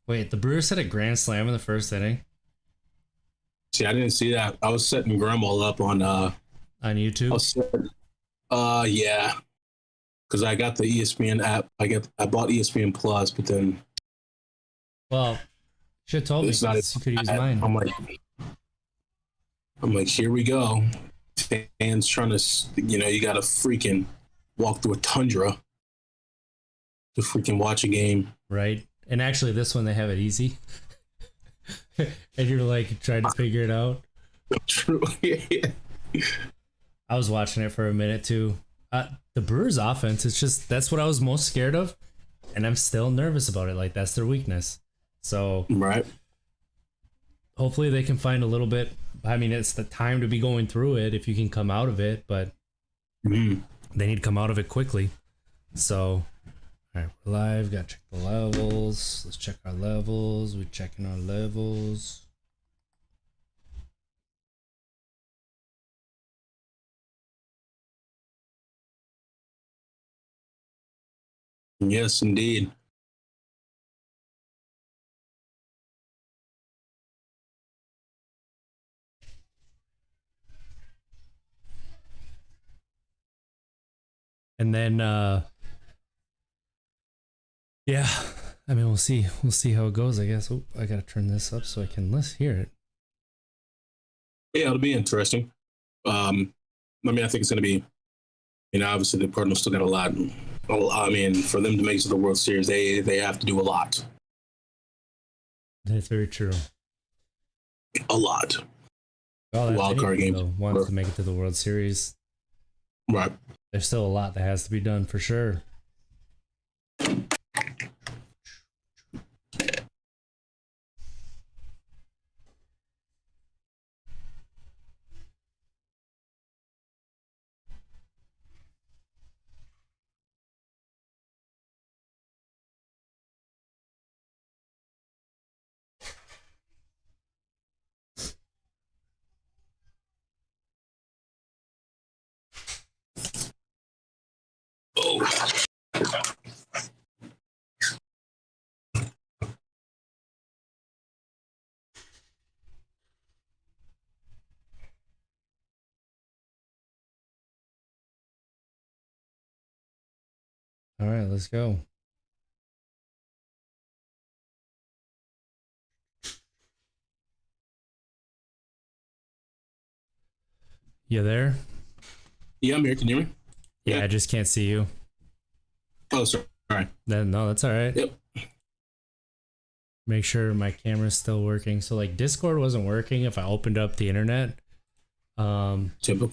Wait, the Brewers had a grand slam in the first inning See, I didn't see that. I was setting Grandma up on I YouTube. was setting, yeah, because I got the ESPN app. I bought ESPN Plus, but then Well, should have told me it's not. you could use mine. I'm like, here we go. Fans trying to, you got to freaking walk through a tundra to freaking watch a game. Right. And actually, this one, they have it easy. And you're like trying to figure it out. True. I was watching it for a minute too. The Brewers offense, it's just, that's what I was most scared of. And I'm still nervous about it. Like, that's their weakness. So, right. Hopefully they can find a little bit. I mean, it's the time to be going through it if you can come out of it, but they need to come out of it quickly. So, all right, we're live. Got to check the levels. Let's check our levels. We're checking our levels. Yes, indeed. And then, yeah, I mean, we'll see how it goes, I guess. Oh, I got to turn this up so I can hear it. Yeah, it'll be interesting. I mean, I think it's going to be, obviously the Cardinals still got a lot. I mean, for them to make it to the World Series, they have to do a lot. That's very true. A lot. Well, wild card game. Wants to make it to the World Series. Right. There's still a lot that has to be done for sure. All right, let's go. You there? Yeah, I'm here. Can you hear me? Yeah, I just can't see you. Oh, sorry. All right. No, that's all right. Yep. Make sure my camera's still working. So, like, Discord wasn't working if I opened up the internet. Typical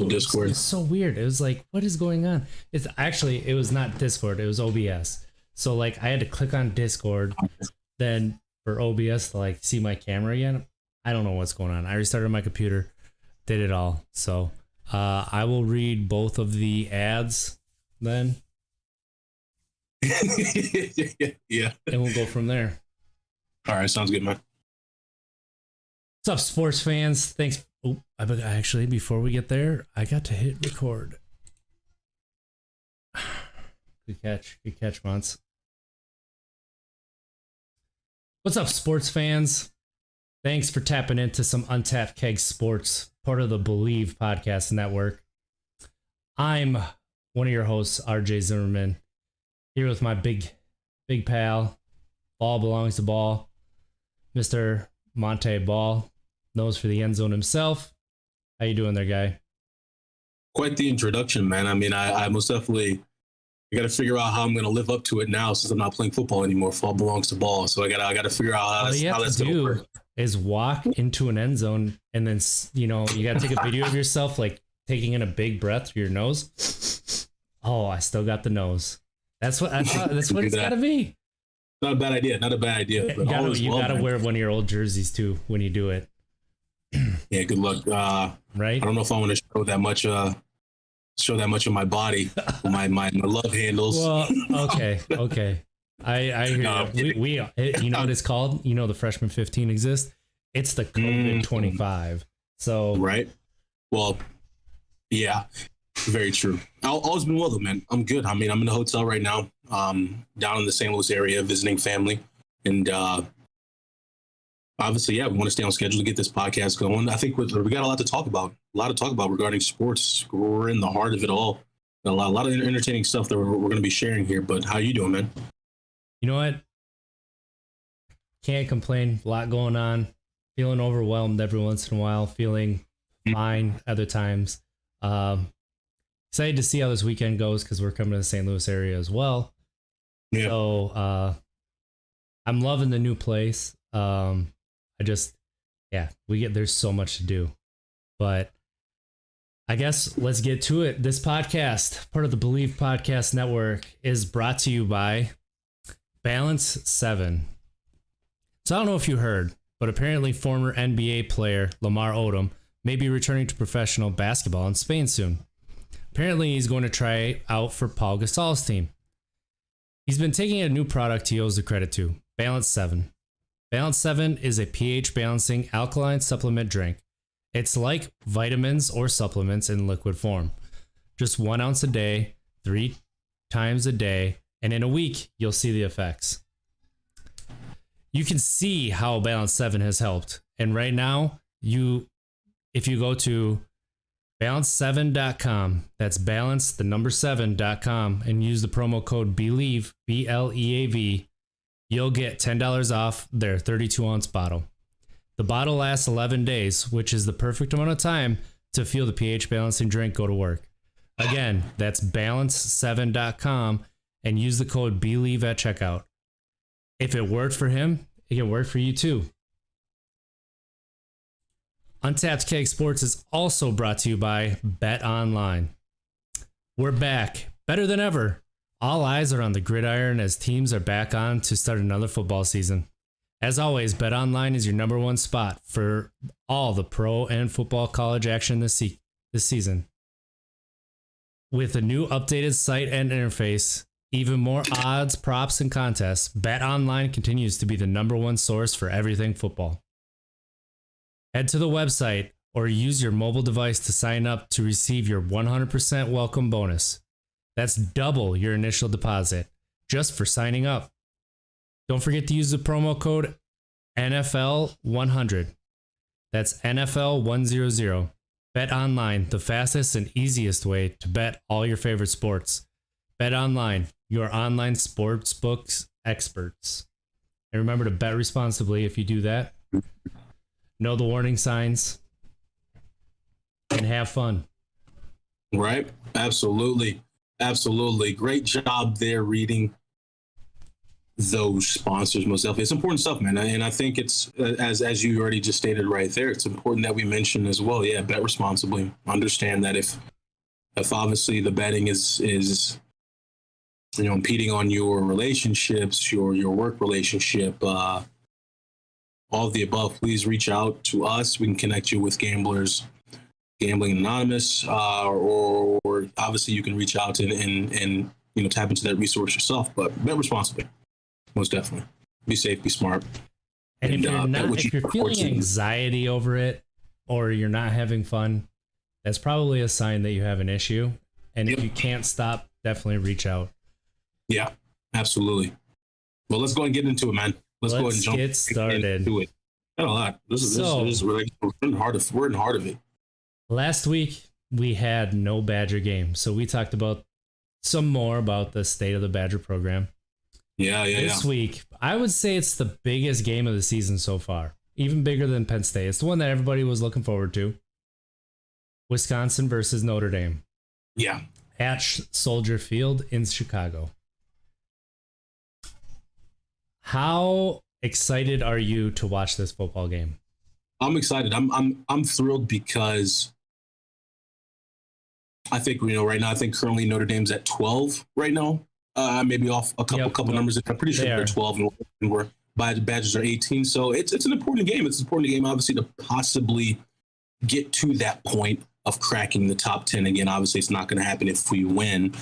Discord. It's so weird. It was like, what is going on? It was not Discord. It was OBS. So, like, I had to click on Discord, then for OBS to like see my camera again. I don't know what's going on. I restarted my computer, did it all. So, I will read both of the ads then. Yeah. And we'll go from there. All right, sounds good, man. What's up, sports fans? Thanks. Oh, actually, before we get there, I got to hit record. Good catch, Monts. What's up, sports fans? Thanks for tapping into some Untapped Keg Sports, part of the Believe Podcast Network. I'm one of your hosts, RJ Zimmerman, here with my big pal. Ball belongs to Ball, Mr. Monte Ball, knows for the end zone himself. How you doing there, guy? Quite the introduction, man. I mean, I most definitely got to figure out how I'm going to live up to it now since I'm not playing football anymore. Ball belongs to Ball, so I got to figure out how that's going to work. Is walk into an end zone and then you got to take a video of yourself like taking in a big breath through your nose. Oh, I still got the nose. That's what it's got to be. Not a bad idea. But you gotta wear one of your old jerseys too when you do it. Yeah, good luck. Right. I don't know if I want to show that much of my body, my love handles. Well, okay. I hear you. You know what it's called? You know the freshman 15 exists. It's the COVID 25. So Right. Well, yeah, very true. All's been well though, man. I'm good. I mean, I'm in the hotel right now, down in the St. Louis area visiting family. And obviously, yeah, we want to stay on schedule to get this podcast going. I think we got a lot to talk about. A lot to talk about regarding sports. We're in the heart of it all. A lot of entertaining stuff that we're going to be sharing here. But how you doing, man? you know what? Can't complain. A lot going on. Feeling overwhelmed every once in a while. Feeling fine other times. Excited to see how this weekend goes because we're coming to the St. Louis area as well. Yeah. So I'm loving the new place. There's so much to do. But I guess let's get to it. This podcast, part of the Believe Podcast Network, is brought to you by Balance 7. So I don't know if you heard, but apparently former NBA player Lamar Odom may be returning to professional basketball in Spain soon. Apparently he's going to try out for Paul Gasol's team. He's been taking a new product he owes the credit to, Balance 7. Balance 7 is a pH balancing alkaline supplement drink. It's like vitamins or supplements in liquid form. Just 1 ounce a day, 3 times a day, and in a week, you'll see the effects. You can see how Balance 7 has helped. And right now, if you go to balance7.com, that's balance, the number 7.com, and use the promo code BELIEVE, BLEAV, you'll get $10 off their 32-ounce bottle. The bottle lasts 11 days, which is the perfect amount of time to feel the pH balancing drink go to work. Again, that's balance7.com and use the code BELIEVE at checkout. If it worked for him, it can work for you too. Untapped Keg Sports is also brought to you by Bet Online. We're back, better than ever. All eyes are on the gridiron as teams are back on to start another football season. As always, Bet Online is your number one spot for all the pro and football college action this season. With a new updated site and interface, even more odds, props, and contests, Bet Online continues to be the number one source for everything football. Head to the website or use your mobile device to sign up to receive your 100% welcome bonus. That's double your initial deposit just for signing up. Don't forget to use the promo code NFL100. That's NFL100. Bet Online, the fastest and easiest way to bet all your favorite sports. Bet Online, your online sportsbooks experts. And remember to bet responsibly if you do that. Know the warning signs and have fun. Right. Absolutely. Absolutely. Great job there reading those sponsors most definitely. It's important stuff, man. And I think it's as you already just stated right there, it's important that we mention as well. Yeah, bet responsibly. Understand that if obviously the betting is impeding on your relationships, your work relationship, all of the above, please reach out to us. We can connect you with Gamblers Gambling Anonymous, or obviously you can reach out and tap into that resource yourself. But bet responsibly. Most definitely. Be safe, be smart. And if you're feeling anxiety over it or you're not having fun, that's probably a sign that you have an issue. And if you can't stop, definitely reach out. Yeah, absolutely. Well, let's go and get into it, man. Let's go ahead and get started. Into it. Not a lot. We're in the heart of it. Last week we had no Badger game, so we talked about some more about the state of the Badger program. This week, I would say it's the biggest game of the season so far, even bigger than Penn State. It's the one that everybody was looking forward to. Wisconsin versus Notre Dame. Yeah. At Soldier Field in Chicago. How excited are you to watch this football game? I'm excited. I'm thrilled because I think right now. I think currently Notre Dame's at 12 right now. Maybe off a couple numbers. I'm pretty sure they're 12 and we're Badgers are 18. So it's an important game. It's an important game, obviously, to possibly get to that point of cracking the top 10 again. Obviously, it's not going to happen if we win.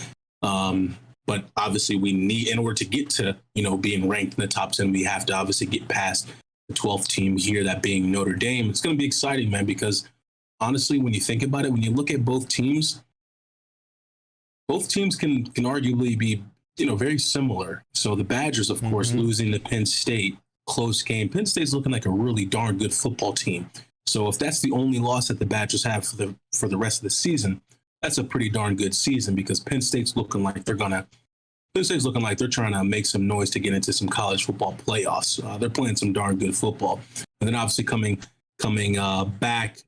But obviously, we need, in order to get to being ranked in the top 10, we have to obviously get past the 12th team here, that being Notre Dame. It's going to be exciting, man, because honestly, when you think about it, when you look at both teams can arguably be, very similar. So the Badgers, of course, losing to Penn State, close game. Penn State's looking like a really darn good football team. So if that's the only loss that the Badgers have for the rest of the season, that's a pretty darn good season, because Penn State's looking like they're trying to make some noise to get into some college football playoffs. They're playing some darn good football, and then obviously coming back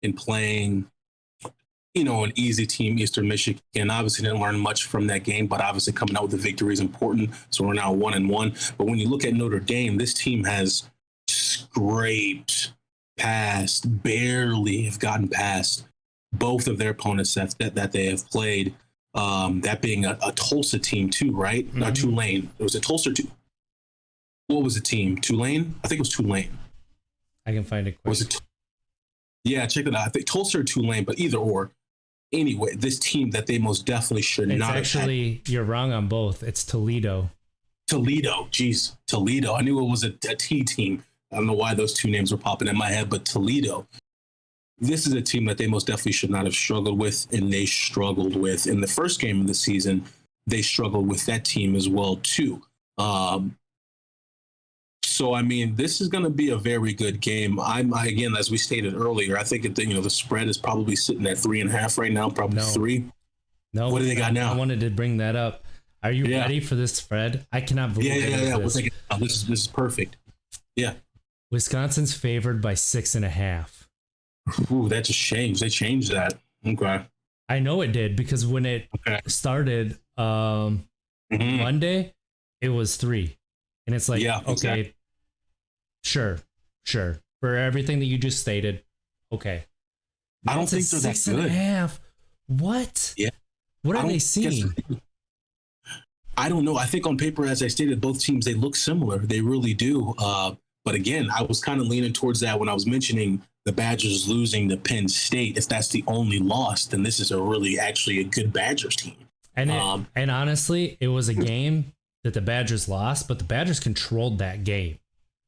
and playing, an easy team, Eastern Michigan. Obviously didn't learn much from that game, but obviously coming out with the victory is important. So we're now 1-1. But when you look at Notre Dame, this team has scraped past, barely have gotten past both of their opponents that they have played. That being a Tulsa team too, right? Not Tulane. It was a Tulsa too. What was the team? Tulane? I think it was Tulane. I can find it quick. Was it? Yeah, check it out. I think Tulsa or Tulane, but either or. Anyway, this team that they most definitely should not have actually, you're wrong on both. It's Toledo. Toledo. Jeez, Toledo. I knew it was a T team. I don't know why those two names were popping in my head, but Toledo. This is a team that they most definitely should not have struggled with, and they struggled with. In the first game of the season, they struggled with that team as well, too. So, I mean, this is going to be a very good game. Again, as we stated earlier, I think the spread is probably sitting at 3.5 right now, probably 3. No. What do they got now? I wanted to bring that up. Are you ready for this spread? I cannot believe this. This is perfect. Yeah. Wisconsin's favored by 6.5. Ooh, that just changed. They changed that. Okay. I know it did, because when it started Monday, it was 3. And it's like, okay, sure. For everything that you just stated, okay. I don't think they're that good. 6.5. What? Yeah. What are they seeing? I don't know. I think on paper, as I stated, both teams, they look similar. They really do. But again, I was kind of leaning towards that when I was mentioning the Badgers losing to Penn State. If that's the only loss, then this is actually a good Badgers team. And honestly, it was a game that the Badgers lost, but the Badgers controlled that game.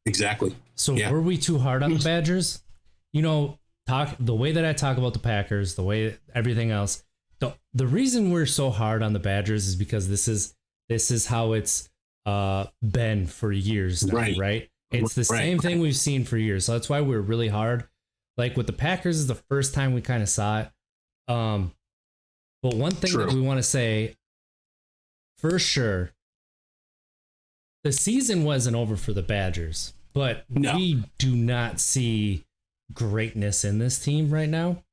Exactly. So were we too hard on the Badgers? The way that I talk about the Packers, the way everything else, the reason we're so hard on the Badgers is because this is how it's been for years now, right? It's the same thing we've seen for years. So that's why we're really hard. Like with the Packers is the first time we kind of saw it. But one thing that we want to say for sure, the season wasn't over for the Badgers, but we do not see greatness in this team right now,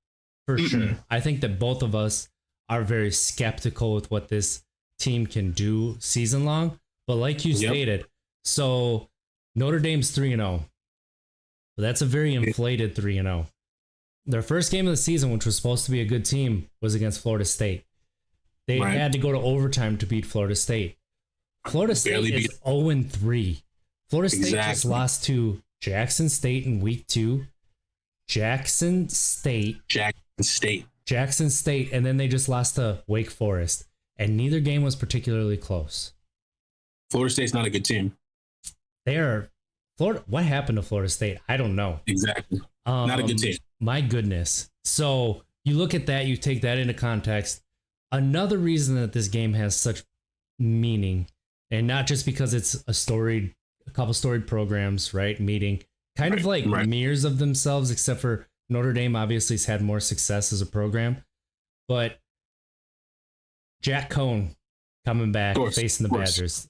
for sure. I think that both of us are very skeptical with what this team can do season long. But like you stated, so Notre Dame's 3-0. But that's a very inflated 3-0. Their first game of the season, which was supposed to be a good team, was against Florida State. They had to go to overtime to beat Florida State. Florida State is 0-3. Florida State just lost to Jackson State in week 2. Jackson State. And then they just lost to Wake Forest. And neither game was particularly close. Florida State's not a good team. What happened to Florida State? I don't know. Exactly. Not a good team. My goodness. So you look at that, you take that into context. Another reason that this game has such meaning, and not just because it's a couple storied programs, right? Meeting kind of like mirrors of themselves, except for Notre Dame obviously has had more success as a program. But Jack Cohn coming back, facing the Badgers.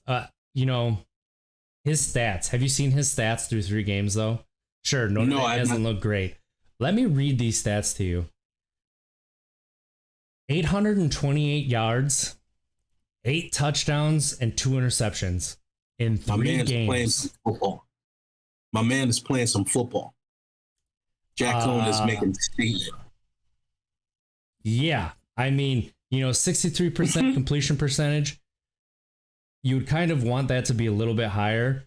His stats. Have you seen his stats through 3 games, though? Sure, Notre Dame hasn't looked great. Let me read these stats to you. 828 yards, 8 touchdowns, and 2 interceptions in 3 games. My man is playing some football. Jack Cohn is making a statement. Yeah. I mean, 63% completion percentage. You would kind of want that to be a little bit higher,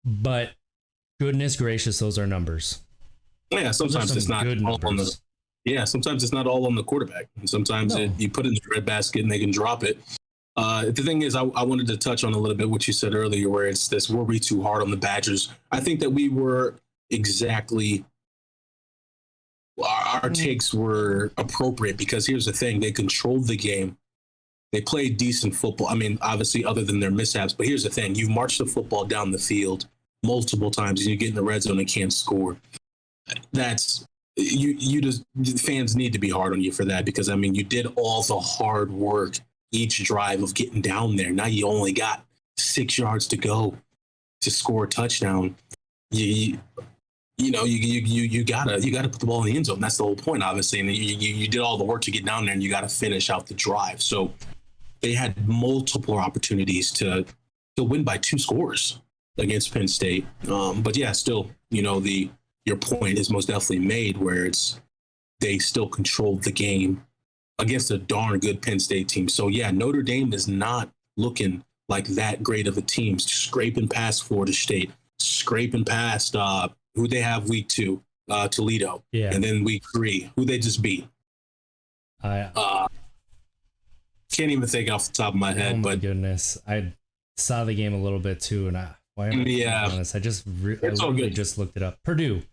but goodness gracious, those are numbers. Yeah, sometimes it's not all on the. Yeah, sometimes it's not all on the quarterback. Sometimes you put it in the red basket and they can drop it. The thing is, I wanted to touch on a little bit what you said earlier, where it's this: were we too hard on the Badgers? I think that we were exactly our takes were appropriate because here's the thing: they controlled the game. They played decent football. I mean, obviously, other than their mishaps. But here's the thing: you've marched the football down the field multiple times, and you get in the red zone and can't score. That's you just fans need to be hard on you for that because I mean, you did all the hard work each drive of getting down there. Now you only got 6 yards to go to score a touchdown. You gotta put the ball in the end zone. That's the whole point, obviously. And you did all the work to get down there, and you got to finish out the drive. So they had multiple opportunities to win by 2 scores against Penn State. But yeah, still, your point is most definitely made where they still controlled the game against a darn good Penn State team. So yeah, Notre Dame is not looking like that great of a team, scraping past Florida State, scraping past who they have week 2, Toledo, and then week 3, who they just beat. Can't even think off the top of my head. But goodness, I saw the game a little bit too, and honest? I just just looked it up. Purdue.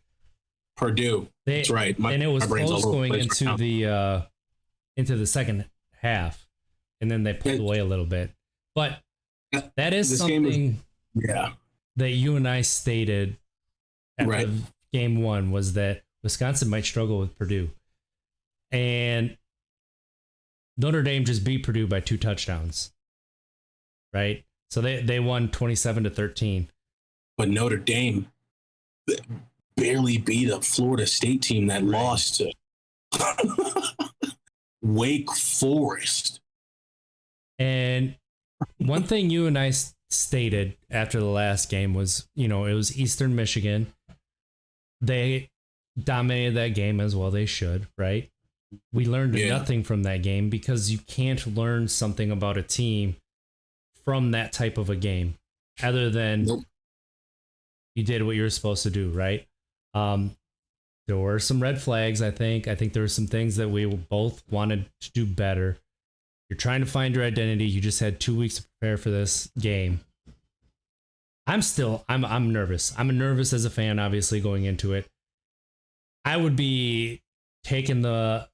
That's right. And it was close going into the second half, and then they pulled away a little bit. But that is something that you and I stated after game 1 was that Wisconsin might struggle with Purdue. And Notre Dame just beat Purdue by 2 touchdowns. Right? So they won 27-13. But Notre Dame barely beat a Florida State team that lost to Wake Forest. And one thing you and I stated after the last game was, it was Eastern Michigan. They dominated that game as well they should, right? We learned nothing from that game because you can't learn something about a team from that type of a game other than you did what you were supposed to do, right? There were some red flags, I think. I think there were some things that we both wanted to do better. You're trying to find your identity. You just had 2 weeks to prepare for this game. I'm nervous. I'm nervous as a fan, obviously, going into it. I would be taking the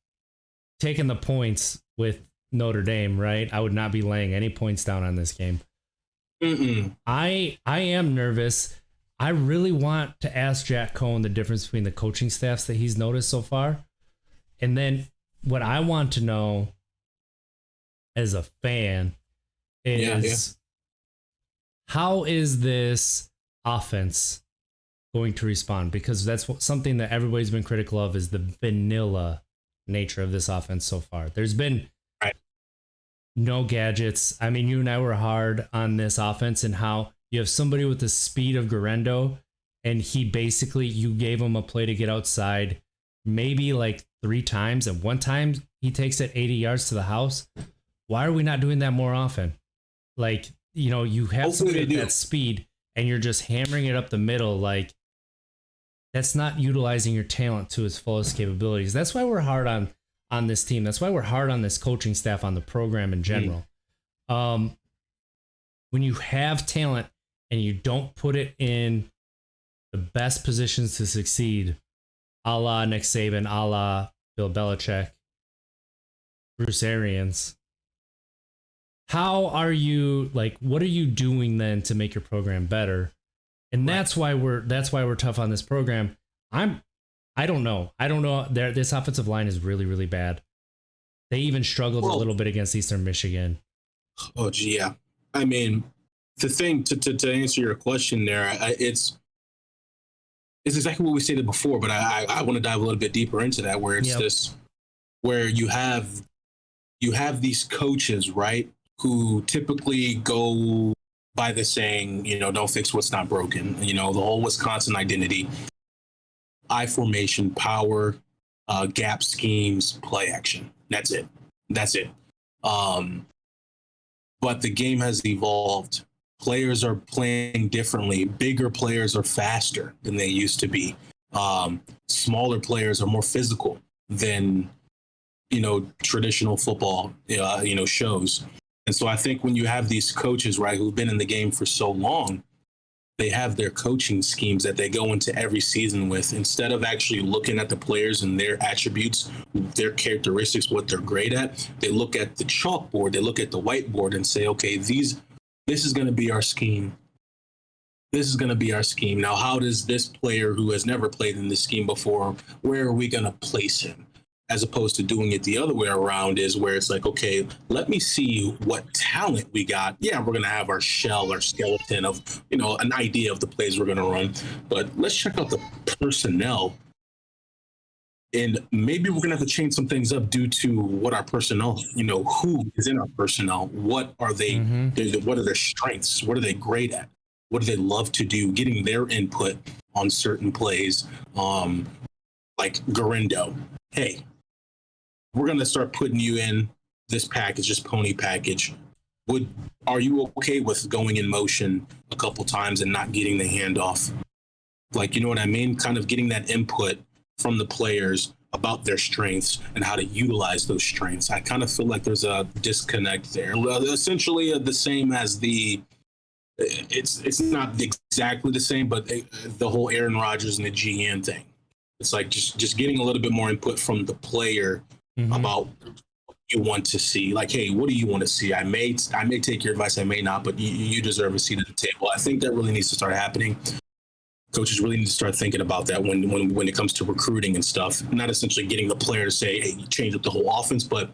points with Notre Dame, right? I would not be laying any points down on this game. I am nervous. I really want to ask Jack Cohn the difference between the coaching staffs that he's noticed so far. And then what I want to know as a fan is how is this offense going to respond? Because that's something that everybody's been critical of is the vanilla nature of this offense so far. There's been no gadgets. I mean, you and I were hard on this offense and how you have somebody with the speed of Guerrero, and you gave him a play to get outside maybe like 3 times, and one time he takes it 80 yards to the house. Why are we not doing that more often? Like, you have somebody at that speed and you're just hammering it up the middle. Like, that's not utilizing your talent to its fullest capabilities. That's why we're hard on this team. That's why we're hard on this coaching staff, on the program in general. When you have talent and you don't put it in the best positions to succeed, a la Nick Saban, a la Bill Belichick, Bruce Arians, how are you, what are you doing then to make your program better? And that's why we're tough on this program. I don't know. This offensive line is really, really bad. They even struggled a little bit against Eastern Michigan. Oh, gee, yeah. I mean, the thing to answer your question there, it's exactly what we stated before, but I want to dive a little bit deeper into that, where it's where you have these coaches, right, who typically go by the saying, don't fix what's not broken. The whole Wisconsin identity, I formation, power, gap schemes, play action. That's it. But the game has evolved. Players are playing differently. Bigger players are faster than they used to be. Smaller players are more physical than, traditional football, shows. And so I think when you have these coaches, right, who've been in the game for so long, they have their coaching schemes that they go into every season with. Instead of actually looking at the players and their attributes, their characteristics, what they're great at, they look at the chalkboard, they look at the whiteboard and say, okay, this is going to be our scheme. This is going to be our scheme. Now, how does this player who has never played in this scheme before, where are we going to place him? As opposed to doing it the other way around, is where it's like, okay, let me see what talent we got. Yeah, we're going to have our shell, our skeleton of, an idea of the plays we're going to run. But let's check out the personnel. And maybe we're going to have to change some things up due to what our personnel, who is in our personnel. What are they? What are their strengths? What are they great at? What do they love to do? Getting their input on certain plays. Like Garindo. Hey, we're going to start putting you in this package, this pony package. Are you okay with going in motion a couple times and not getting the handoff? Like, you know what I mean? Kind of getting that input from the players about their strengths and how to utilize those strengths. I kind of feel like there's a disconnect there. Essentially the same as it's not exactly the same, but the whole Aaron Rodgers and the GM thing. It's like just getting a little bit more input from the player about what you want to see. Like, hey, what do you want to see? I may take your advice, I may not, but you deserve a seat at the table. I think that really needs to start happening. Coaches really need to start thinking about that when it comes to recruiting and stuff. Not essentially getting the player to say, hey, you change up the whole offense, but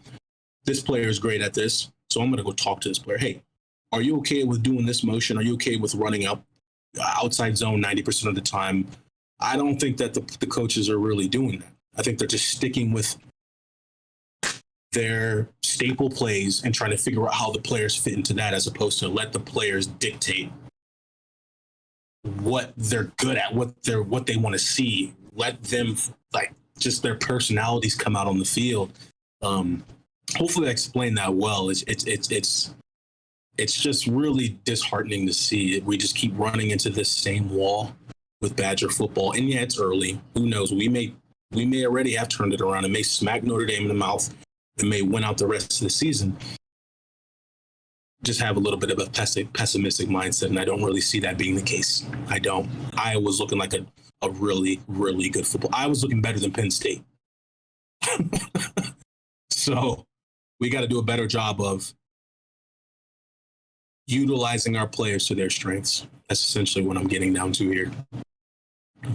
this player is great at this, so I'm going to go talk to this player. Hey, are you okay with doing this motion? Are you okay with running up outside zone 90% of the time? I don't think that the coaches are really doing that. I think they're just sticking with their staple plays and trying to figure out how the players fit into that, as opposed to let the players dictate what they're good at, what they want to see. Let them, like, just their personalities come out on the field. Hopefully I explained that well. It's just really disheartening to see it. We just keep running into this same wall with Badger football. And yeah, it's early. Who knows? We may already have turned it around and may smack Notre Dame in the mouth and may win out the rest of the season. Just have a little bit of a pessimistic mindset, and I don't really see that being the case. I don't. Iowa's looking like a really, really good football. I was looking better than Penn State. So we got to do a better job of utilizing our players to their strengths. That's essentially what I'm getting down to here.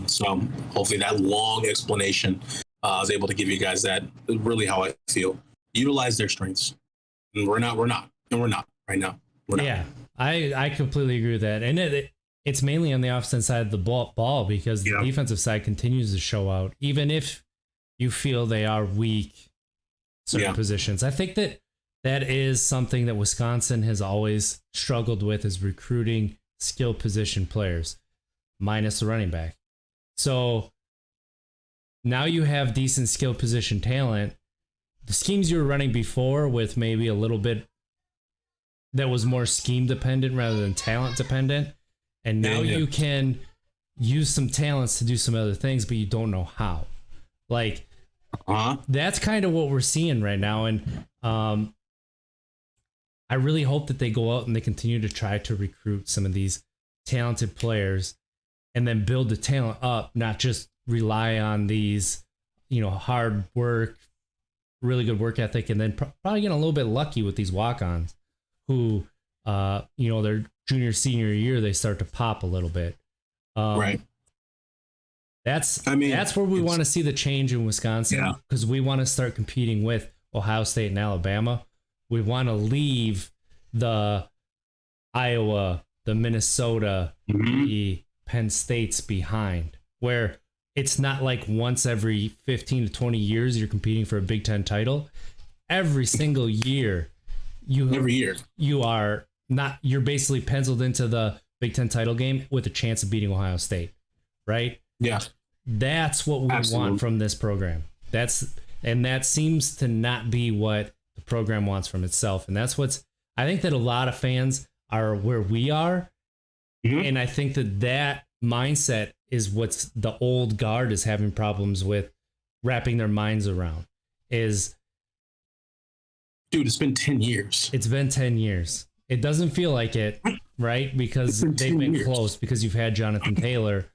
So hopefully that long explanation I was able to give you guys that really how I feel. Utilize their strengths. And we're not right now. We're not. Yeah, I completely agree with that. And it's mainly on the offensive side of the ball because the defensive side continues to show out, even if you feel they are weak certain positions. I think that is something that Wisconsin has always struggled with, is recruiting skill position players, minus the running back. So now you have decent skill position talent. The schemes you were running before with maybe a little bit that was more scheme dependent rather than talent dependent. And now you can use some talents to do some other things, but you don't know how. Like, that's kind of what we're seeing right now. And I really hope that they go out and they continue to try to recruit some of these talented players and then build the talent up, not just rely on these, hard work, really good work ethic, and then probably getting a little bit lucky with these walk-ons who, their junior, senior year, they start to pop a little bit. Right. That's where we want to see the change in Wisconsin, because we want to start competing with Ohio State and Alabama. We want to leave the Iowa, the Minnesota, the Penn States behind, where it's not like once every 15 to 20 years you're competing for a Big Ten title. Every single year, you're basically penciled into the Big Ten title game with a chance of beating Ohio State, right? Yeah. That's what we want from this program. That seems to not be what the program wants from itself. And that's I think that a lot of fans are where we are. And I think that mindset is what's the old guard is having problems with wrapping their minds around. Dude, it's been 10 years. It's been 10 years. It doesn't feel like it, right? Because they've been close because you've had Jonathan Taylor,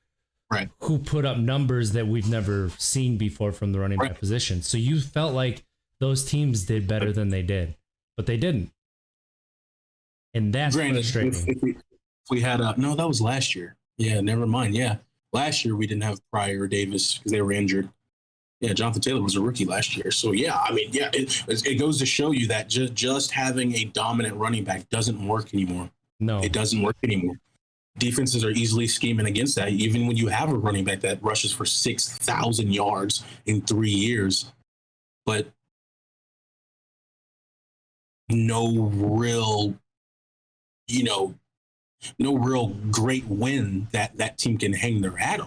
right, who put up numbers that we've never seen before from the running back position. So you felt like those teams did better than they did, but they didn't. And that's frustrating. If we had no, that was last year. Yeah, never mind. Yeah, last year we didn't have Pryor or Davis because they were injured. Yeah, Jonathan Taylor was a rookie last year. So, yeah, I mean, yeah, it goes to show you that just having a dominant running back doesn't work anymore. No. It doesn't work anymore. Defenses are easily scheming against that, even when you have a running back that rushes for 6,000 yards in 3 years. But no real great win that team can hang their hat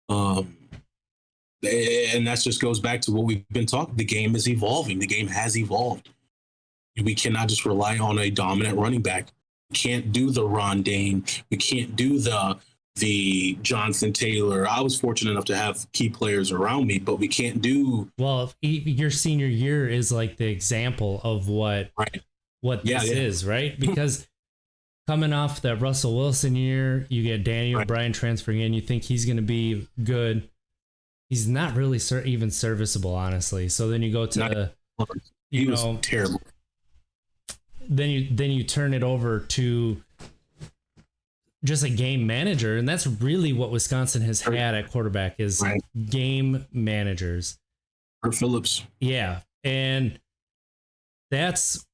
on. And that just goes back to what we've been talking. The game is evolving. The game has evolved. We cannot just rely on a dominant running back. We can't do the Ron Dane. We can't do the Jonathan Taylor. I was fortunate enough to have key players around me, but we can't do. Well, your senior year is like the example of what this is, right? Because coming off that Russell Wilson year, you get Daniel Bryan transferring in. You think he's going to be good. He's not really even serviceable, honestly. So then you go to he was terrible. Then you turn it over to just a game manager, and that's really what Wisconsin has had at quarterback is game managers. Kurt Phillips. Yeah, and that's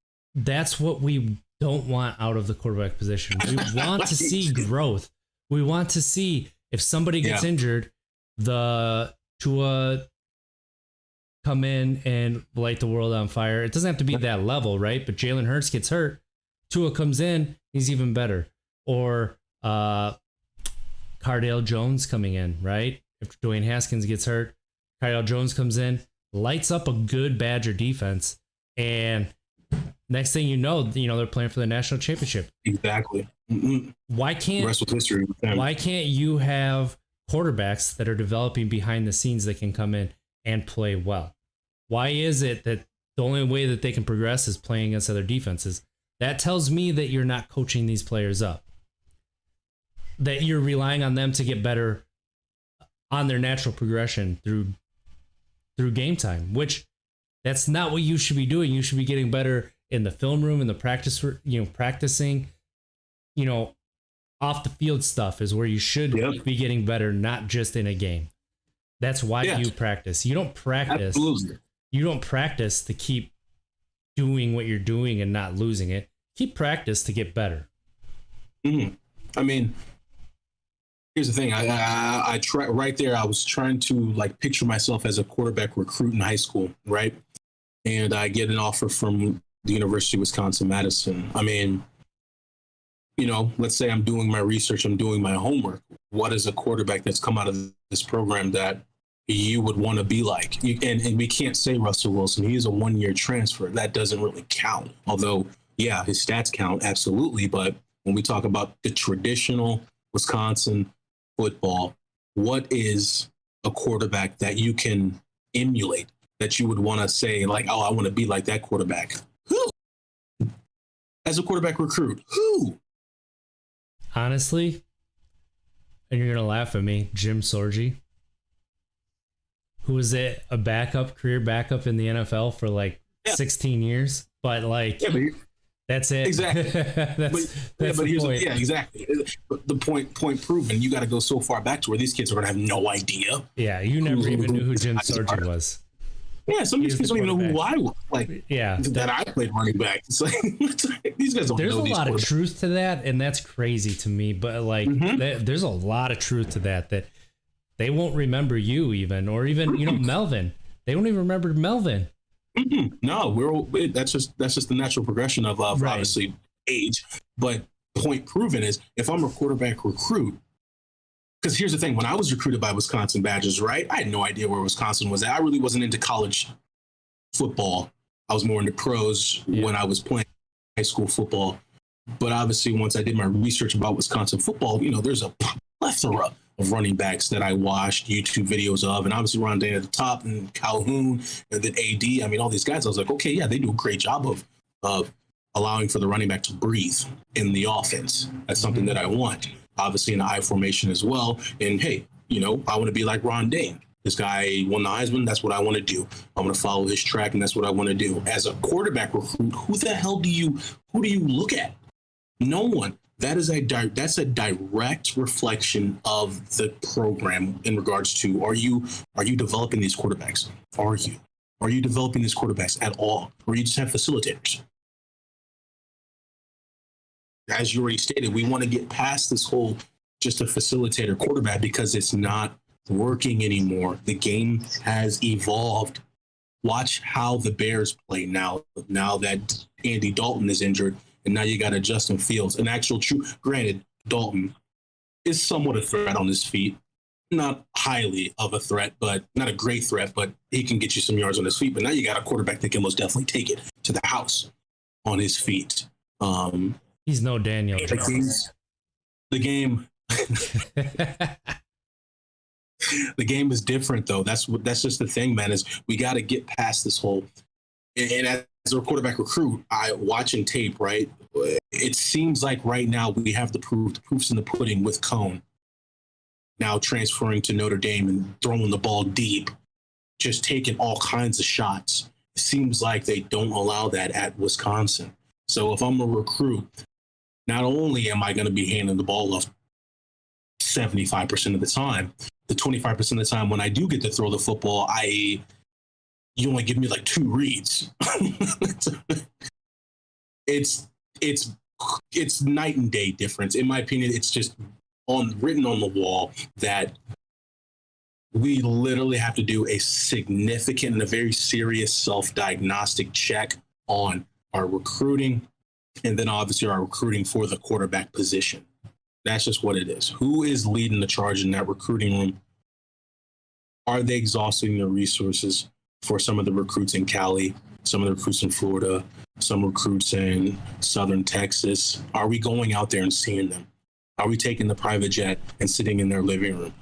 what we don't want out of the quarterback position. We want to see growth. We want to see if somebody gets injured, the Tua come in and light the world on fire. It doesn't have to be that level, right? But Jalen Hurts gets hurt. Tua comes in, he's even better. Or Cardale Jones coming in, right? If Dwayne Haskins gets hurt, Cardale Jones comes in, lights up a good Badger defense, and next thing you know, they're playing for the national championship. Exactly. Why can't rest with history with them. Why can't you have quarterbacks that are developing behind the scenes that can come in and play well? Why is it that the only way that they can progress is playing against other defenses? That tells me that you're not coaching these players up, that you're relying on them to get better on their natural progression through game time, which that's not what you should be doing. You should be getting better in the film room, in the practice, practicing, off the field stuff is where you should be getting better, not just in a game. That's why you practice. You don't practice. Absolutely. You don't practice to keep doing what you're doing and not losing it. Keep practice to get better. Mm-hmm. I mean, here's the thing. I try right there. I was trying to picture myself as a quarterback recruit in high school, right? And I get an offer from the University of Wisconsin-Madison. I mean, let's say I'm doing my research, I'm doing my homework. What is a quarterback that's come out of this program that you would want to be like? And we can't say Russell Wilson. He is a one-year transfer. That doesn't really count. Although, yeah, his stats count, absolutely. But when we talk about the traditional Wisconsin football, what is a quarterback that you can emulate, that you would want to say, I want to be like that quarterback? Who? As a quarterback recruit, who? Honestly, and you're going to laugh at me, Jim Sorgi, who was a career backup in the NFL for 16 years. But that's it. Exactly. that's the point. Exactly. But the point proven. You got to go so far back to where these kids are going to have no idea. Yeah, you never even knew who Jim Sorgi was. Yeah, some of these kids don't even know who I was. That I played running back. It's these guys don't There's know. There's a lot of truth to that, and that's crazy to me. But there's a lot of truth to that they won't remember you even, or even Melvin. They won't even remember Melvin. Mm-hmm. No, that's just the natural progression of obviously age. But point proven is if I'm a quarterback recruit. Because here's the thing, when I was recruited by Wisconsin Badgers, right, I had no idea where Wisconsin was at. I really wasn't into college football. I was more into pros when I was playing high school football. But obviously, once I did my research about Wisconsin football, there's a plethora of running backs that I watched YouTube videos of. And obviously, Ron Dane at the top, and Calhoun, and then AD. I mean, all these guys, I was like, okay, yeah, they do a great job of allowing for the running back to breathe in the offense. That's something that I want. Obviously in the I formation as well. And hey, I want to be like Ron Dane. This guy won the Heisman. That's what I want to do. I'm going to follow his track, and that's what I want to do. As a quarterback recruit, who the hell do you look at? No one. That's a direct reflection of the program in regards to are you developing these quarterbacks? Are you developing these quarterbacks at all, or you just have facilitators? As you already stated, we want to get past this whole just a facilitator quarterback because it's not working anymore. The game has evolved. Watch how the Bears play now that Andy Dalton is injured, and now you got a Justin Fields, an actual true. Granted, Dalton is somewhat a threat on his feet, not highly of a threat, but not a great threat, but he can get you some yards on his feet. But now you got a quarterback that can most definitely take it to the house on his feet. He's no Daniel Jones. The game. The game is different, though. That's just the thing, man. Is we got to get past this whole. And as a quarterback recruit, watching tape, right? It seems like right now we have the proof. The proof's in the pudding with Cone. Now transferring to Notre Dame and throwing the ball deep, just taking all kinds of shots. It seems like they don't allow that at Wisconsin. So if I'm a recruit, not only am I going to be handing the ball off 75% of the time, the 25% of the time when I do get to throw the football, you only give me like 2 reads. It's night and day difference. In my opinion, it's just written on the wall that we literally have to do a significant and a very serious self-diagnostic check on our recruiting, and then obviously our recruiting for the quarterback position. That's just what it is. Who is leading the charge in that recruiting room? Are they exhausting their resources for some of the recruits in Cali, some of the recruits in Florida, some recruits in Southern Texas? Are we going out there and seeing them? Are we taking the private jet and sitting in their living room?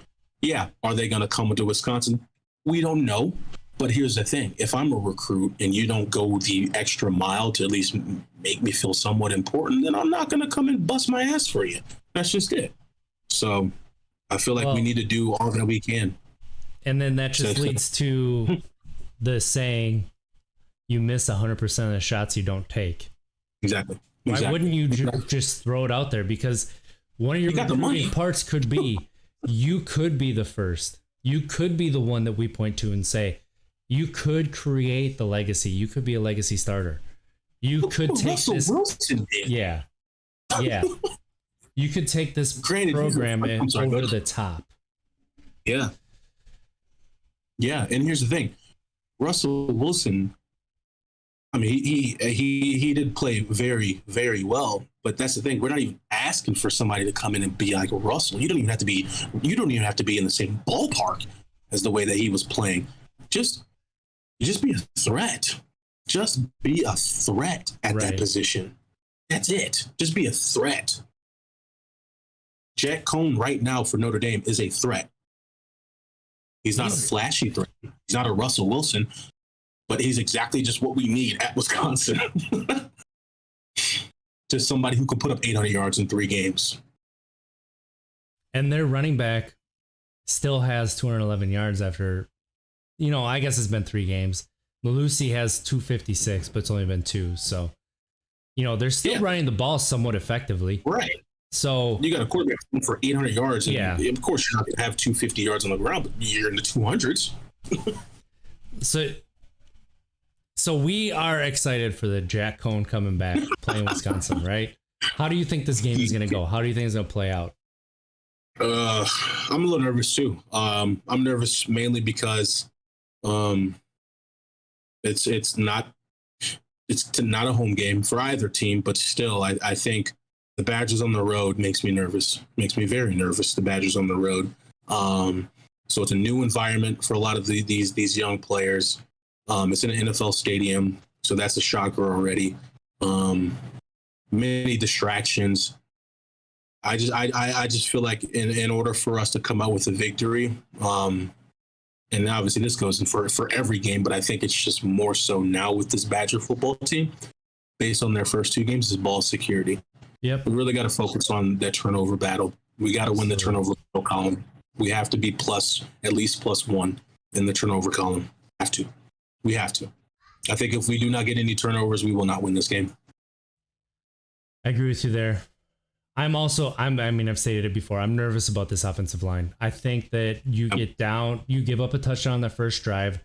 Yeah. Are they going to come to Wisconsin? We don't know. But here's the thing. If I'm a recruit and you don't go the extra mile to at least make me feel somewhat important, then I'm not going to come and bust my ass for you. That's just it. So I feel like we need to do all that we can. And then that just leads to the saying, you miss 100% of the shots you don't take. Exactly. Why wouldn't you just throw it out there? Because one of your recruiting parts could be, you could be the first. You could be the one that we point to and say, you could create the legacy. You could be a legacy starter. You could take Russell this. Wilson did. Yeah. You could take this program over the top. Yeah. And here's the thing. Russell Wilson, I mean, he did play very, very well. But that's the thing. We're not even asking for somebody to come in and be like Russell. You don't even have to be in the same ballpark as the way that he was playing. Just be a threat. Just be a threat at that position. That's it. Just be a threat. Jack Cohn right now for Notre Dame is a threat. He's not a flashy threat. He's not a Russell Wilson, but he's exactly just what we need at Wisconsin. Just somebody who could put up 800 yards in 3 games. And their running back still has 211 yards after, I guess it's been 3 games. Malusi has 256, but it's only been 2. So, they're still running the ball somewhat effectively. Right. So you got a quarterback for 800 yards. And of course, you're not going to have 250 yards on the ground, but you're in the 200s. So we are excited for the Jack Cohn coming back, playing Wisconsin, right? How do you think this game is going to go? How do you think it's going to play out? I'm a little nervous too. I'm nervous mainly because it's not a home game for either team, but still, I think the Badgers on the road makes me nervous. Makes me very nervous. The Badgers on the road. So it's a new environment for a lot of these young players. It's in an NFL stadium, so that's a shocker already. Many distractions. I just feel like in order for us to come out with a victory, and obviously this goes in for every game, but I think it's just more so now with this Badger football team. based on their first 2 games is ball security. Yep. We really got to focus on that turnover battle. We got to win the turnover column. We have to be at least +1 in the turnover column. We have to. I think if we do not get any turnovers, we will not win this game. I agree with you there. I've stated it before. I'm nervous about this offensive line. I think that you get down, you give up a touchdown on the first drive.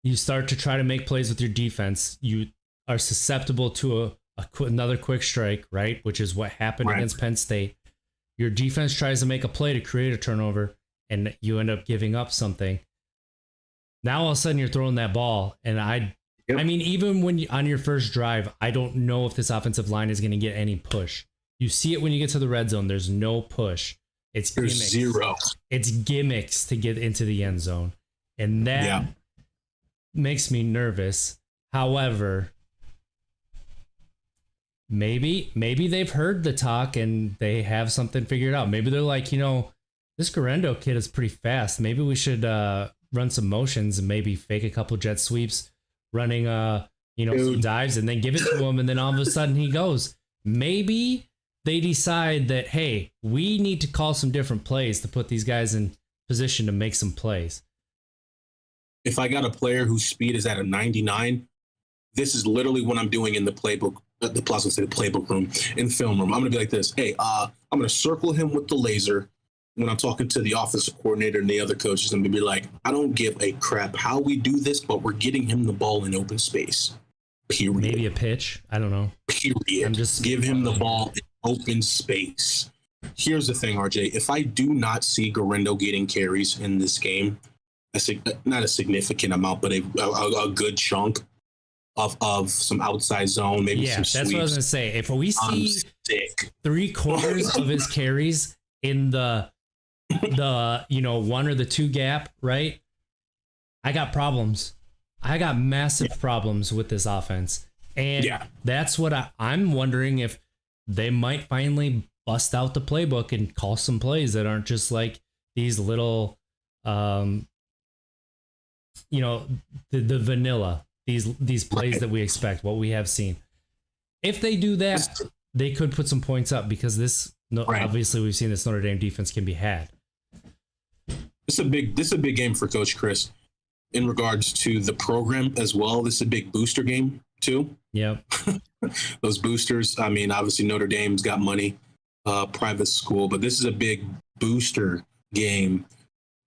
You start to try to make plays with your defense. You are susceptible to another quick strike, right? Which is what happened against Penn State. Your defense tries to make a play to create a turnover, and you end up giving up something. Now all of a sudden you're throwing that ball, and even when on your first drive, I don't know if this offensive line is going to get any push. You see it when you get to the red zone. There's no push. There's gimmicks. Zero. It's gimmicks to get into the end zone, and that makes me nervous. However, maybe they've heard the talk and they have something figured out. Maybe they're like, this Guerrero kid is pretty fast. Maybe we should run some motions and maybe fake a couple jet sweeps, running some dives, and then give it to him, and then all of a sudden he goes. Maybe they decide that, hey, we need to call some different plays to put these guys in position to make some plays. If I got a player whose speed is at a 99, this is literally what I'm doing in the playbook. The playbook room, in the film room. I'm going to be like this. Hey, I'm going to circle him with the laser when I'm talking to the offensive coordinator and the other coaches. I'm going to be like, I don't give a crap how we do this, but we're getting him the ball in open space. Period. Maybe a pitch. I don't know. Period. Give him the ball in open space. Here's the thing, RJ. If I do not see Guerrero getting carries in this game, not a significant amount, but a good chunk, of some outside zone, maybe some sweeps. That's what I was going to say. If we see 3/4 of his carries in the 1 or the 2 gap, right? I got problems. I got massive problems with this offense. And that's what I'm wondering if they might finally bust out the playbook and call some plays that aren't just like these little, the vanilla. These plays that we expect, what we have seen. If they do that, they could put some points up because obviously we've seen this Notre Dame defense can be had. This is a big game for Coach Chris in regards to the program as well. This is a big booster game too. Yep. Those boosters. I mean, obviously Notre Dame's got money, private school, but this is a big booster game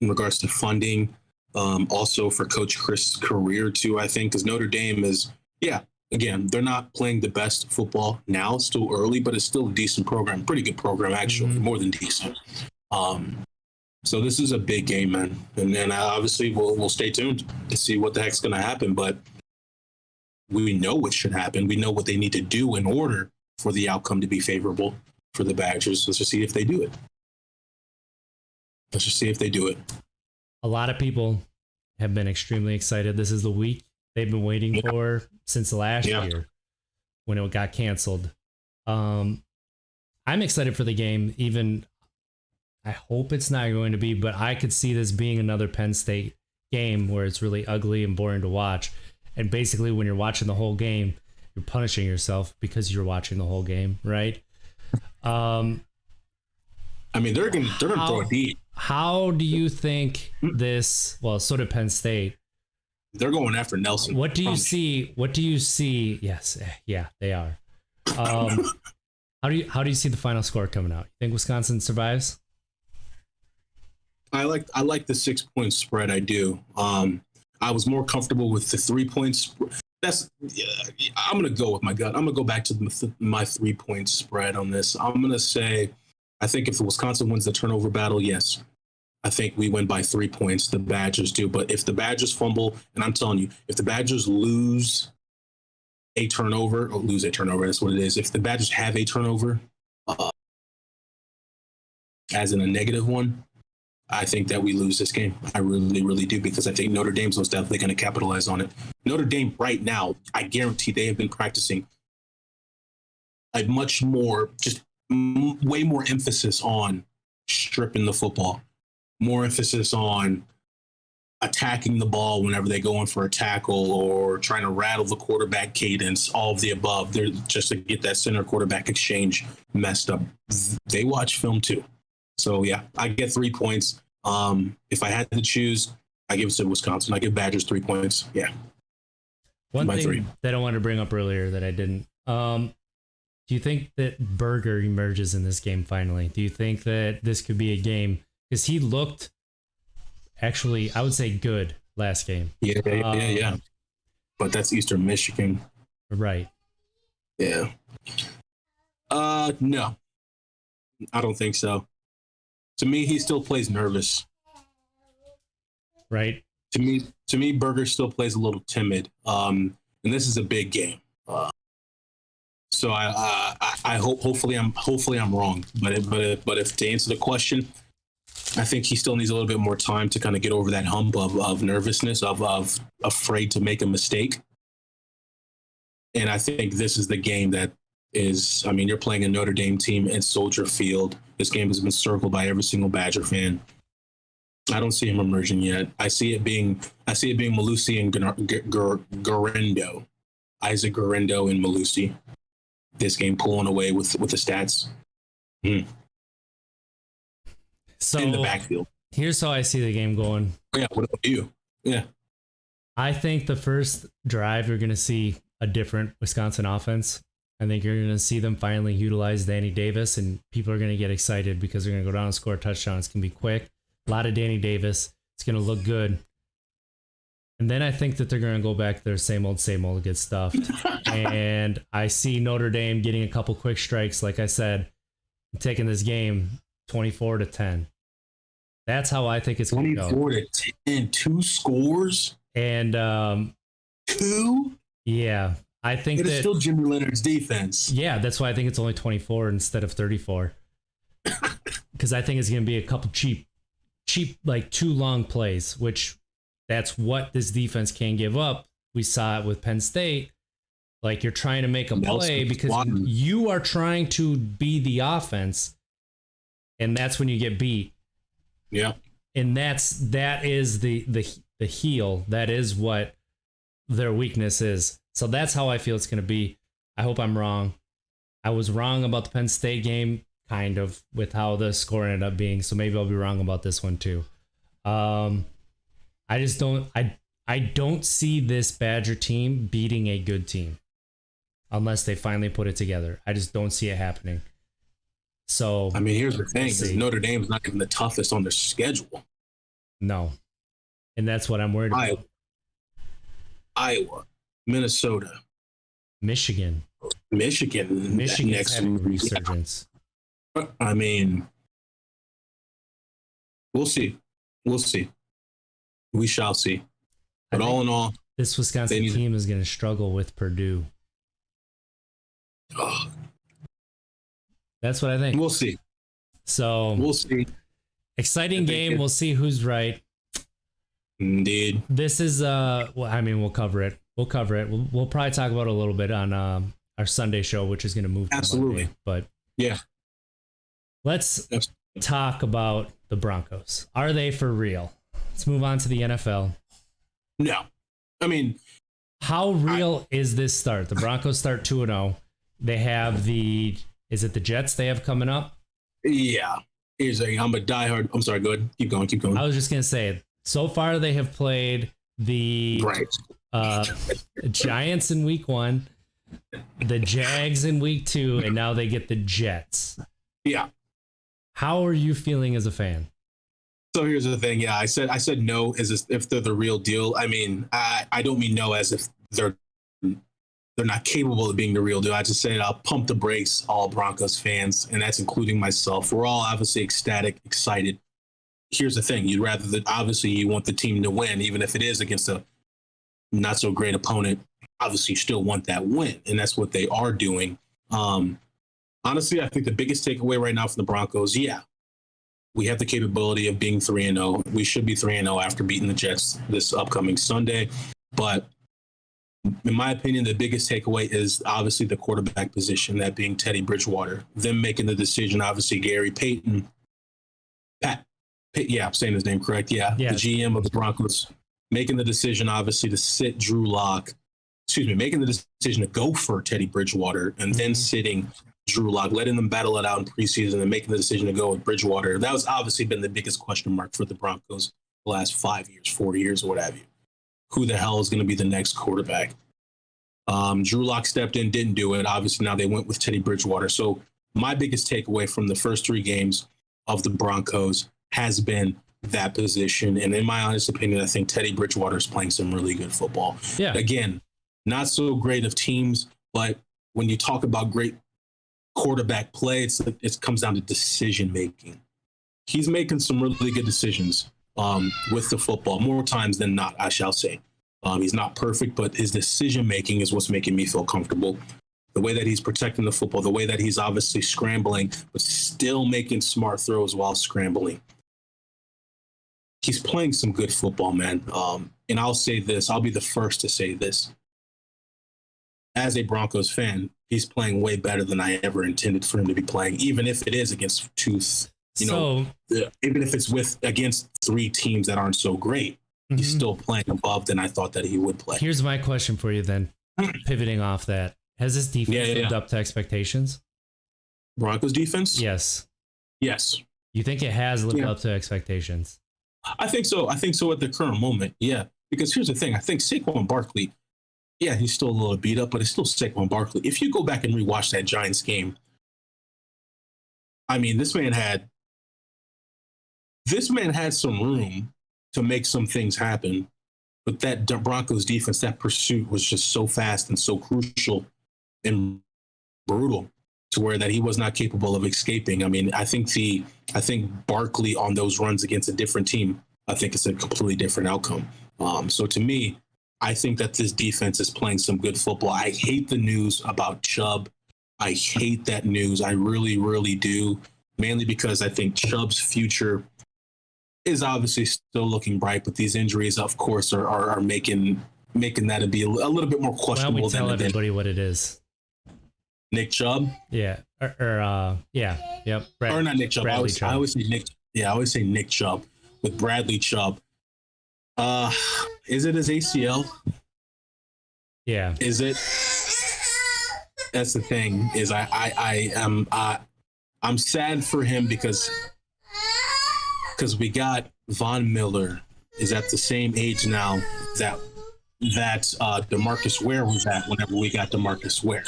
in regards to funding. Also for Coach Chris' career too, I think, because Notre Dame is, again, they're not playing the best football now. It's still early, but it's still a decent program, pretty good program actually, more than decent. So this is a big game, man, and then obviously we'll stay tuned to see what the heck's going to happen. But we know what should happen. We know what they need to do in order for the outcome to be favorable for the Badgers. Let's just see if they do it. A lot of people have been extremely excited. This is the week they've been waiting for since last year when it got canceled. I'm excited for the game. Even I hope it's not going to be, but I could see this being another Penn State game where it's really ugly and boring to watch. And basically when you're watching the whole game, you're punishing yourself because you're watching the whole game, right? They're going to throw it deep. How do you think this? Well, so did Penn State. They're going after Nelson. What do you see? What do you see? Yes, they are. How do you see the final score coming out? You think Wisconsin survives? I like the 6-point spread. I do. I was more comfortable with the 3 points. I'm going to go with my gut. I'm going to go back to my 3-point spread on this. I'm going to say, I think if Wisconsin wins the turnover battle, yes, I think we win by 3 points. The Badgers do. But if the Badgers fumble, and I'm telling you, if the Badgers lose a turnover, that's what it is. If the Badgers have a turnover, as in a negative one, I think that we lose this game. I really, really do, because I think Notre Dame's most definitely going to capitalize on it. Notre Dame right now, I guarantee they have been practicing a much more, just way more emphasis on stripping the football, more emphasis on attacking the ball whenever they go in for a tackle or trying to rattle the quarterback cadence, all of the above. They're just to get that center quarterback exchange messed up. They watch film too. So yeah, I get 3 points. If I had to choose, I give it to Wisconsin. I give Badgers 3 points. Yeah. One thing that I wanted to bring up earlier that I didn't. Do you think that Berger emerges in this game finally? Do you think that this could be a game? Because he looked actually, I would say, good last game. Yeah. But that's Eastern Michigan. Right. Yeah. No. I don't think so. To me, he still plays nervous. Right. To me, Berger still plays a little timid. And this is a big game. So I hope hopefully I'm wrong. But if to answer the question, I think he still needs a little bit more time to kind of get over that hump of nervousness, of afraid to make a mistake. And I think this is the game that is, I mean, you're playing a Notre Dame team at Soldier Field. This game has been circled by every single Badger fan. I don't see him emerging yet. I see it being Malusi and Garendo. Isaac Garendo and Malusi. This game pulling away with the stats. So in the backfield. Here's how I see the game going. Yeah, what about you? Yeah. I think the first drive you're going to see a different Wisconsin offense. I think you're going to see them finally utilize Danny Davis, and people are going to get excited because they're going to go down and score a touchdown. It's going to be quick. A lot of Danny Davis. It's going to look good. And then I think that they're going to go back to their same old get stuffed. And I see Notre Dame getting a couple quick strikes. Like I said, taking this game 24-10. That's how I think it's going to go. 24-10, 2 scores? And 2? Yeah. I think it's still Jimmy Leonard's defense. Yeah, that's why I think it's only 24 instead of 34. Because I think it's going to be a couple cheap, like 2 long plays, which that's what this defense can give up. We saw it with Penn State. Like, you're trying to make a play because you are trying to be the offense, and that's when you get beat. Yeah. And that is the heel. That is what their weakness is. So that's how I feel it's going to be. I hope I'm wrong. I was wrong about the Penn State game, kind of, with how the score ended up being. So maybe I'll be wrong about this one too. I just don't. I don't see this Badger team beating a good team unless they finally put it together. I just don't see it happening. So I mean, here's the thing: is Notre Dame's not even the toughest on their schedule. No, and that's what I'm worried about. Iowa, Minnesota, Michigan next having a resurgence. I mean, we'll see. We shall see. But all in all, this Wisconsin team is going to struggle with Purdue. That's what I think. We'll see. So we'll see. Exciting game. We'll see who's right. Indeed. This is well, I mean, we'll cover it. We'll probably talk about it a little bit on our Sunday show, which is going to move. Absolutely. Monday, but yeah, let's talk about the Broncos. Are they for real? Let's move on to the NFL. No. I mean, how real is this start? The Broncos start 2-0. They have is it the Jets they have coming up? Yeah. I'm a diehard. I'm sorry, go ahead. Keep going. I was just going to say, so far they have played the Giants in week 1, the Jags in week 2, and now they get the Jets. Yeah. How are you feeling as a fan? So here's the thing. Yeah, I said no as if they're the real deal. I mean, I don't mean no as if they're not capable of being the real deal. I just said I'll pump the brakes, all Broncos fans, and that's including myself. We're all obviously ecstatic, excited. Here's the thing. You want the team to win, even if it is against a not so great opponent. Obviously, you still want that win, and that's what they are doing. Honestly, I think the biggest takeaway right now from the Broncos, we have the capability of being 3-0. We should be 3-0 after beating the Jets this upcoming Sunday. But in my opinion, the biggest takeaway is obviously the quarterback position, that being Teddy Bridgewater. Them making the decision, obviously, Gary Payton. Yeah, I'm saying his name correct. Yeah, Yeah. the GM of the Broncos making the decision, obviously, to sit Drew Lock. Making the decision to go for Teddy Bridgewater and then sitting Drew Lock, letting them battle it out in preseason and making the decision to go with Bridgewater. That was obviously been the biggest question mark for the Broncos the last 5 years, 4 years, or what have you. Who the hell is going to be the next quarterback? Drew Lock stepped in, didn't do it. Obviously, now they went with Teddy Bridgewater. So my biggest takeaway from the first 3 games of the Broncos has been that position. And in my honest opinion, I think Teddy Bridgewater is playing some really good football. Yeah. Again, not so great of teams, but when you talk about great quarterback play, it comes down to decision making. He's making some really good decisions with the football, more times than not, I shall say. He's not perfect, but his decision making is what's making me feel comfortable. The way that he's protecting the football, the way that he's obviously scrambling, but still making smart throws while scrambling. He's playing some good football, man. And I'll say this, I'll be the first to say this. As a Broncos fan, he's playing way better than I ever intended for him to be playing, even if it is against even if it's against 3 teams that aren't so great. He's still playing above than I thought that he would play. Here's my question for you then, pivoting off that. Has this defense lived up to expectations? Broncos defense? Yes. Yes. You think it has lived up to expectations? I think so. I think so at the current moment, yeah. Because here's the thing. I think Saquon Barkley, yeah, he's still a little beat up, but it's still Saquon Barkley. If you go back and rewatch that Giants game, I mean, this man had some room to make some things happen, but that Broncos defense, that pursuit was just so fast and so crucial and brutal to where that he was not capable of escaping. I mean, I think Barkley on those runs against a different team, I think it's a completely different outcome. So to me, I think that this defense is playing some good football. I hate the news about Chubb. I hate that news. I really, really do, mainly because I think Chubb's future is obviously still looking bright, but these injuries, of course, are making that to be a little bit more questionable. Why don't we tell everybody what it is? Nick Chubb? Yeah. Yep. Or not Nick Chubb. I always say Nick. Yeah, I always say Nick Chubb with Bradley Chubb. Is it his ACL? Yeah. Is it? That's the thing. Is I'm sad for him because we got Von Miller is at the same age now that DeMarcus Ware was at whenever we got DeMarcus Ware.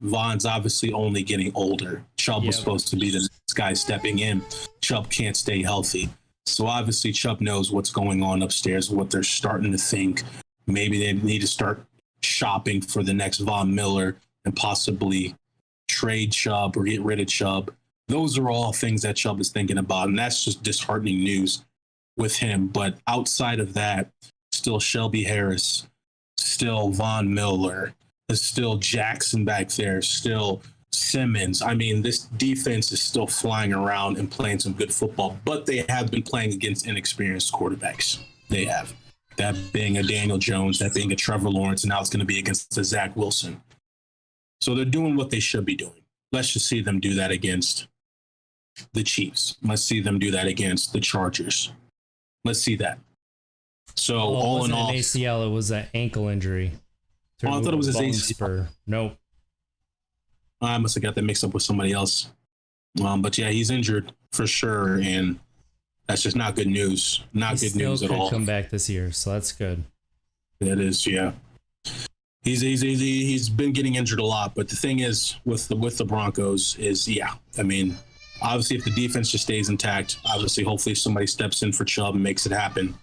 Von's obviously only getting older. Chubb was supposed to be the next guy stepping in. Chubb can't stay healthy. So obviously Chubb knows what's going on upstairs, what they're starting to think. Maybe they need to start shopping for the next Von Miller and possibly trade Chubb or get rid of Chubb. Those are all things that Chubb is thinking about, and that's just disheartening news with him. But outside of that, still Shelby Harris, still Von Miller, there's still Jackson back there, still Simmons. I mean, this defense is still flying around and playing some good football, but they have been playing against inexperienced quarterbacks. They have. That being a Daniel Jones, that being a Trevor Lawrence, and now it's going to be against a Zach Wilson. So they're doing what they should be doing. Let's just see them do that against the Chiefs. Let's see them do that against the Chargers. Let's see that. So all in all, an ACL, it was an ankle injury. I thought it was his ACL. Nope. I must have got that mixed up with somebody else. But yeah, he's injured for sure, and that's just not good news. Not good news at all. Come back this year, so that's good. It is, yeah. He's been getting injured a lot, but the thing is with the Broncos is, I mean, obviously if the defense just stays intact, obviously hopefully somebody steps in for Chubb and makes it happen.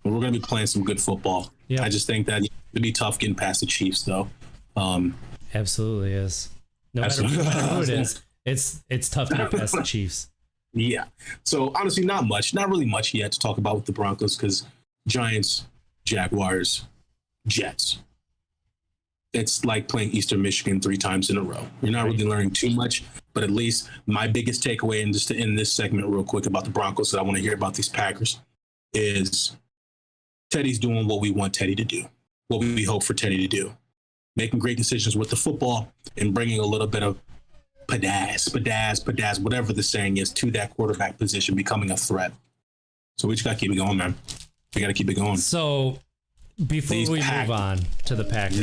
But we're going to be playing some good football. Yeah. I just think that it'd be tough getting past the Chiefs, though. Absolutely is. No matter who it is, it's tough to get past the Chiefs. Yeah. So honestly, not really much yet to talk about with the Broncos because Giants, Jaguars, Jets. It's like playing Eastern Michigan 3 times in a row. You're not really learning too much, but at least my biggest takeaway in this segment real quick about the Broncos that I want to hear about these Packers is Teddy's doing what we want Teddy to do, what we hope for Teddy to do, making great decisions with the football and bringing a little bit of padass, whatever the saying is, to that quarterback position, becoming a threat. So we just got to keep it going, man. We got to keep it going. So before we move on to the Packers,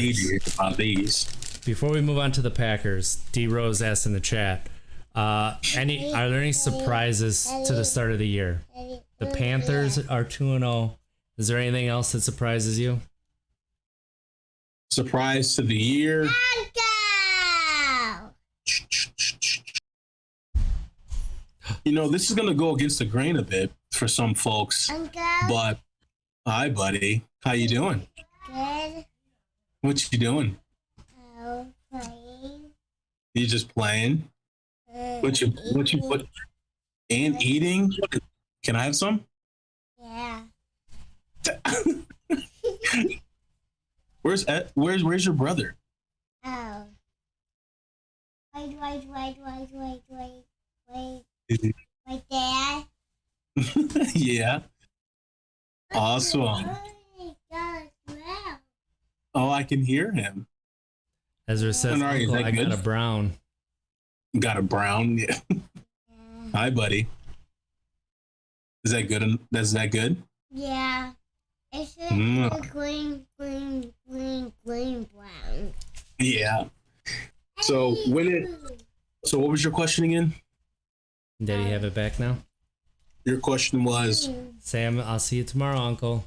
Before we move on to the Packers, D Rose asked in the chat, are there any surprises to the start of the year? The Panthers are 2-0. Is there anything else that surprises you? Surprise to the year. You know, this is going to go against the grain a bit for some folks. But, hi, buddy. How you doing? Good. What you doing? Playing. You just playing? What you and eating? Can I have some? Yeah. Where's your brother? Oh. Wait. My dad. Yeah. Awesome. Oh, I can hear him. Ezra says, Uncle, I got a brown. Got a brown? Yeah. Hi, buddy. Is that good? Is that good? Yeah. It's green, brown. Yeah. So what was your question again? Did he have it back now? Your question was, Sam, I'll see you tomorrow, Uncle.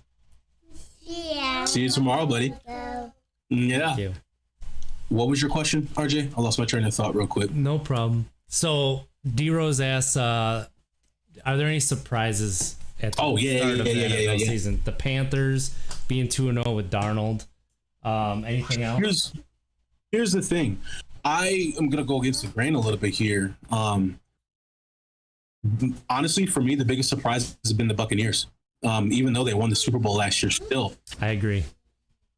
Yeah. See you tomorrow, buddy. Yeah. Thank you. What was your question, RJ? I lost my train of thought real quick. No problem. So D Rose asks, are there any surprises at the start of the NFL season? The Panthers being 2-0 with Darnold. Anything else? Here's the thing. I am gonna go against the grain a little bit here. Honestly, for me, the biggest surprise has been the Buccaneers. Even though they won the Super Bowl last year, still. I agree.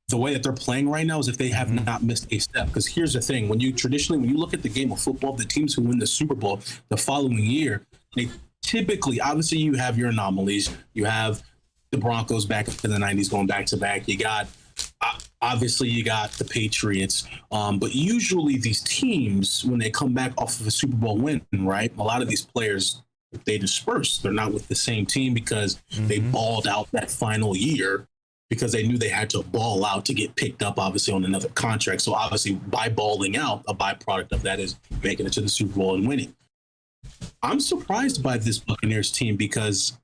The way that they're playing right now is if they have not missed a step. Because here's the thing: when you look at the game of football, the teams who win the Super Bowl the following year, they typically, obviously, you have your anomalies. You have the Broncos back in the '90s going back to back. You got obviously you got the Patriots, but usually these teams, when they come back off of a Super Bowl win, right? A lot of these players, they disperse. They're not with the same team because they balled out that final year because they knew they had to ball out to get picked up, obviously, on another contract. So obviously, by balling out, a byproduct of that is making it to the Super Bowl and winning. I'm surprised by this Buccaneers team because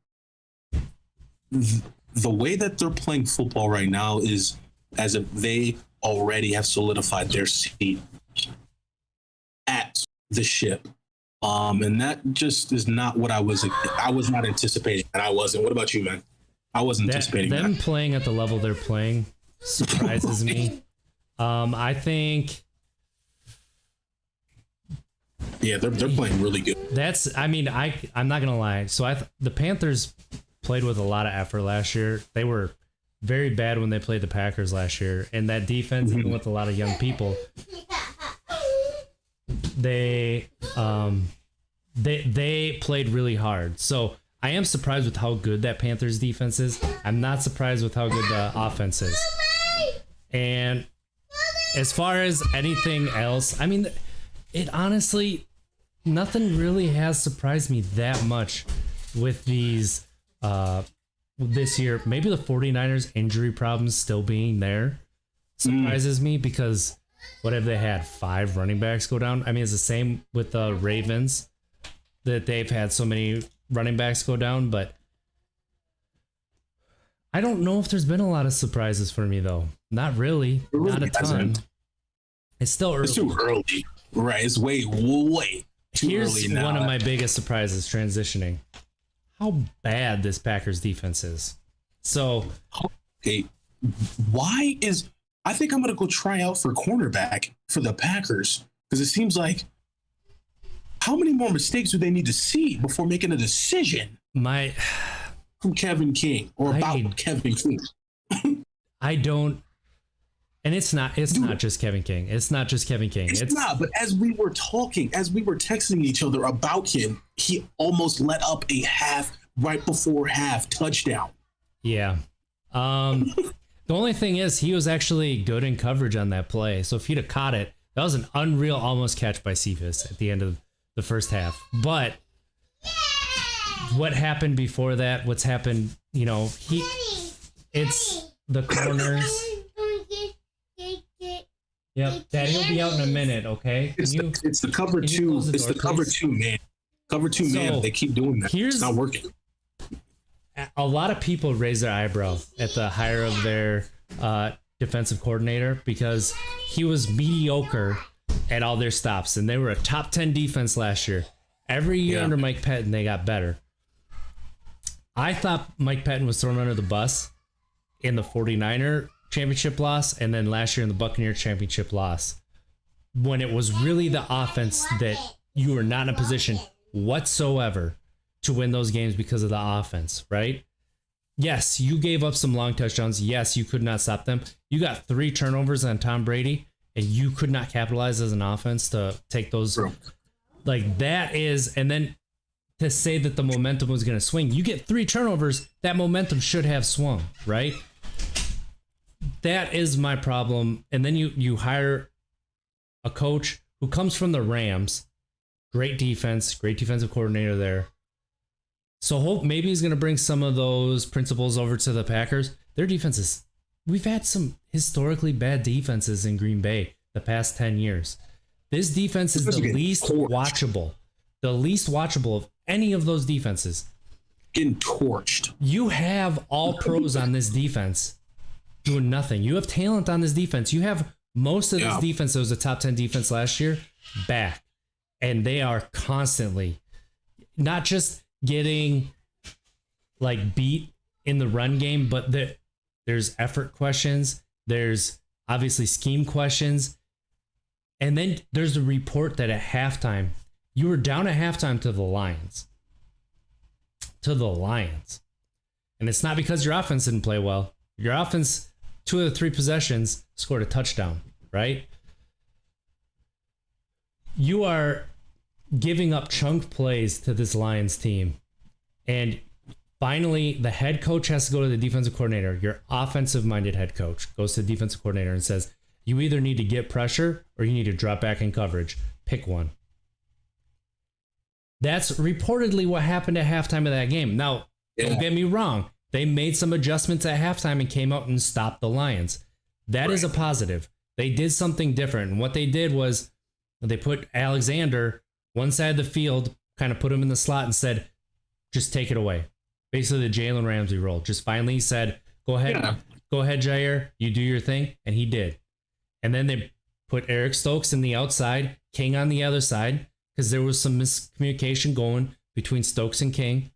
the way that they're playing football right now is as if they already have solidified their seat at the ship. And that just is not what I was not anticipating. And I wasn't. What about you, man? I wasn't anticipating them that. Playing at the level they're playing surprises me. I think. Yeah, they're playing really good. I'm not gonna lie. So the Panthers played with a lot of effort last year. They were very bad when they played the Packers last year, and that defense, even with a lot of young people, they played really hard. So I am surprised with how good that Panthers defense is. I'm not surprised with how good the offense is. And as far as anything else, I mean, it honestly, nothing really has surprised me that much with these this year. Maybe the 49ers injury problems still being there surprises me because what have they had? 5 running backs go down? I mean, it's the same with the Ravens that they've had so many running backs go down, but I don't know if there's been a lot of surprises for me though. Not really. Not a ton. It's still early. It's too early. Right. It's way too Here's early now. one of my biggest surprises transitioning. How bad this Packers defense is. So, okay, I think I'm going to go try out for cornerback for the Packers because it seems like how many more mistakes do they need to see before making a decision from Kevin King or about Kevin King? I don't. And it's not just Kevin King. It's not just Kevin King. It's not, but as we were texting each other about him, he almost let up a right before half touchdown. Yeah. The only thing is he was actually good in coverage on that play. So if he'd have caught it, that was an unreal almost catch by Cephas at the end of the first half. But what happened before that, what's happened, it's the corners. Yep, Daddy will be out in a minute, okay? It's the cover two. It's the cover two man. Cover two man. They keep doing that. It's not working. A lot of people raise their eyebrow at the hire of their defensive coordinator because he was mediocre at all their stops, and they were a top 10 defense last year. Every year under Mike Pettin, they got better. I thought Mike Pettin was thrown under the bus in the 49er championship loss, and then last year in the Buccaneer championship loss, when it was really the offense that you were not in a position whatsoever to win those games because of the offense, right? Yes, you gave up some long touchdowns. Yes, you could not stop them. You got 3 turnovers on Tom Brady, and you could not capitalize as an offense to take those. Like that is, and then to say that the momentum was going to swing, you get 3 turnovers, that momentum should have swung, right? That is my problem. And then you hire a coach who comes from the Rams, great defense, great defensive coordinator there. So maybe he's going to bring some of those principles over to the Packers. Their defenses, we've had some historically bad defenses in Green Bay the past 10 years. This defense is the least watchable. The least watchable of any of those defenses. Getting torched. You have all pros on this defense doing nothing. You have talent on this defense. You have most of this defense that was a top 10 defense last year back. And they are constantly not just getting like beat in the run game, but there's effort questions. There's obviously scheme questions. And then there's a report that at halftime, you were down at halftime to the Lions. And it's not because your offense didn't play well. Your offense, 2 of the 3 possessions, scored a touchdown, right? You are giving up chunk plays to this Lions team. And finally, the head coach has to go to the defensive coordinator. Your offensive-minded head coach goes to the defensive coordinator and says, you either need to get pressure or you need to drop back in coverage. Pick one. That's reportedly what happened at halftime of that game. Now, don't get me wrong. They made some adjustments at halftime and came out and stopped the Lions. That is a positive. They did something different. And what they did was they put Alexander one side of the field, kind of put him in the slot and said, just take it away. Basically the Jalen Ramsey role. Just finally said, go ahead, Jair, you do your thing. And he did. And then they put Eric Stokes in the outside, King on the other side, because there was some miscommunication going between Stokes and King.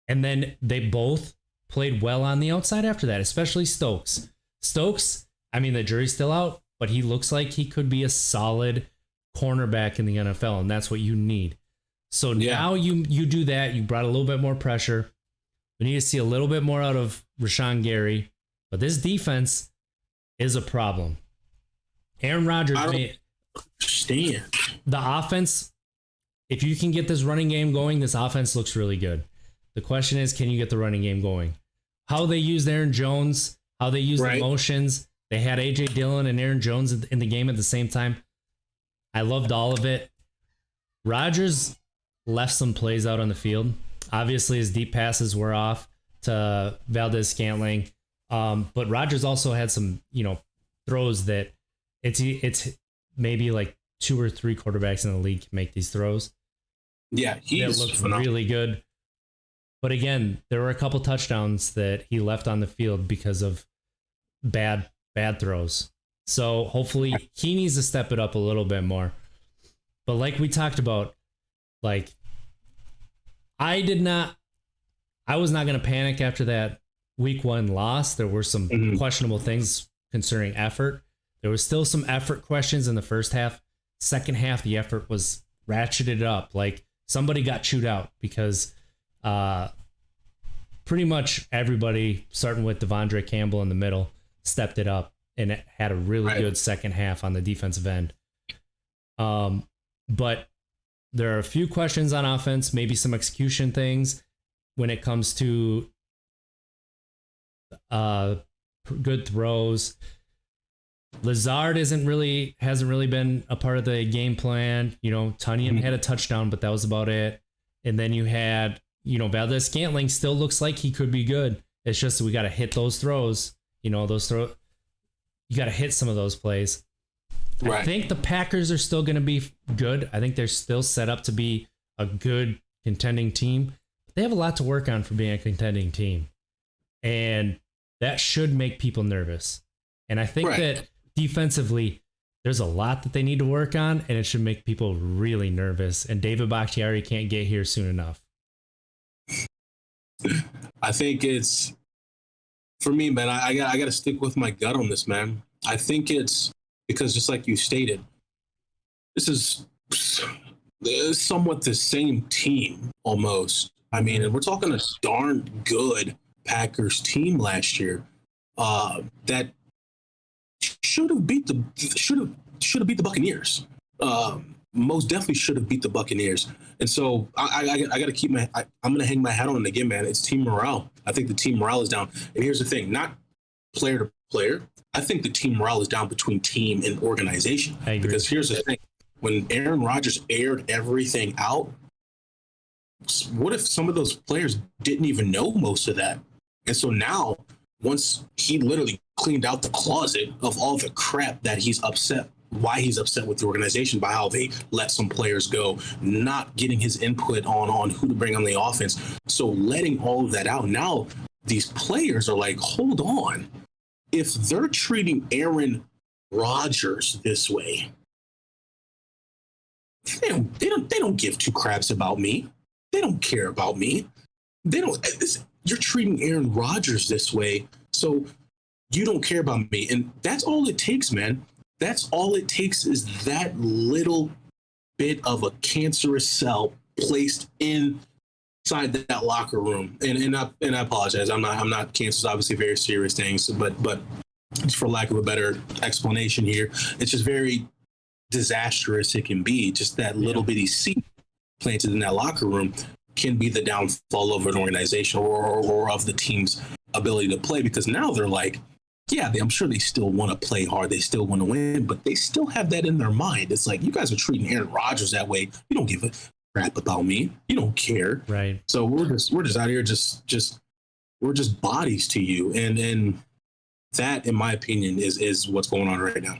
And then they both played well on the outside after that, especially Stokes. Stokes, I mean, the jury's still out, but he looks like he could be a solid cornerback in the NFL, and that's what you need. So now you do that. You brought a little bit more pressure. We need to see a little bit more out of Rashawn Gary, but this defense is a problem. Aaron Rodgers made the offense. If you can get this running game going, this offense looks really good. The question is, can you get the running game going? How they used Aaron Jones, how they used the motions. They had A.J. Dillon and Aaron Jones in the game at the same time. I loved all of it. Rodgers left some plays out on the field. Obviously, his deep passes were off to Valdez-Scantling. But Rodgers also had some, throws that it's maybe like 2 or 3 quarterbacks in the league can make these throws. Yeah, he looked really good. But again, there were a couple touchdowns that he left on the field because of bad throws. So hopefully he needs to step it up a little bit more. But like we talked about, like I was not going to panic after that week 1 loss. There were some questionable things concerning effort. There was still some effort questions in the first half. Second half, the effort was ratcheted up. Like somebody got chewed out because pretty much everybody, starting with Devondre Campbell in the middle, stepped it up and it had a really good second half on the defensive end. But there are a few questions on offense, maybe some execution things when it comes to good throws. Lazard hasn't really been a part of the game plan. Tunyon had a touchdown, but that was about it. And then you had, Valdez-Scantling still looks like he could be good. It's just we got to hit those throws. You got to hit some of those plays. Right. I think the Packers are still going to be good. I think they're still set up to be a good contending team. They have a lot to work on for being a contending team. And that should make people nervous. And I think that defensively, there's a lot that they need to work on, and it should make people really nervous. And David Bakhtiari can't get here soon enough. I think it's, for me, man, I got to stick with my gut on this, man. I think it's because, just like you stated, this is somewhat the same team almost. I mean, and we're talking a darn good Packers team last year that should have beat the Buccaneers. Most definitely should have beat the Buccaneers. And so I got to keep I'm going to hang my hat on it again, man. It's team morale. I think the team morale is down. And here's the thing, not player to player. I think the team morale is down between team and organization. I agree. Because here's the thing, when Aaron Rodgers aired everything out, what if some of those players didn't even know most of that? And so now, once he literally cleaned out the closet of all the crap that he's upset, why he's upset with the organization, by how they let some players go, not getting his input on who to bring on the offense. So letting all of that out, now these players are like, hold on. If they're treating Aaron Rodgers this way, they don't give two craps about me. They don't care about me. You're treating Aaron Rodgers this way, so you don't care about me. And that's all it takes, man. That's all it takes, is that little bit of a cancerous cell placed inside that locker room. And I apologize. I'm not cancer is obviously very serious things, but just for lack of a better explanation here, it's just very disastrous it can be. Just that little bitty seed planted in that locker room can be the downfall of an organization or of the team's ability to play, because now they're like, yeah, I'm sure they still want to play hard. They still want to win, but they still have that in their mind. It's like, you guys are treating Aaron Rodgers that way. You don't give a crap about me. You don't care. Right. So we're just out here, we're just bodies to you. And that, in my opinion, is what's going on right now.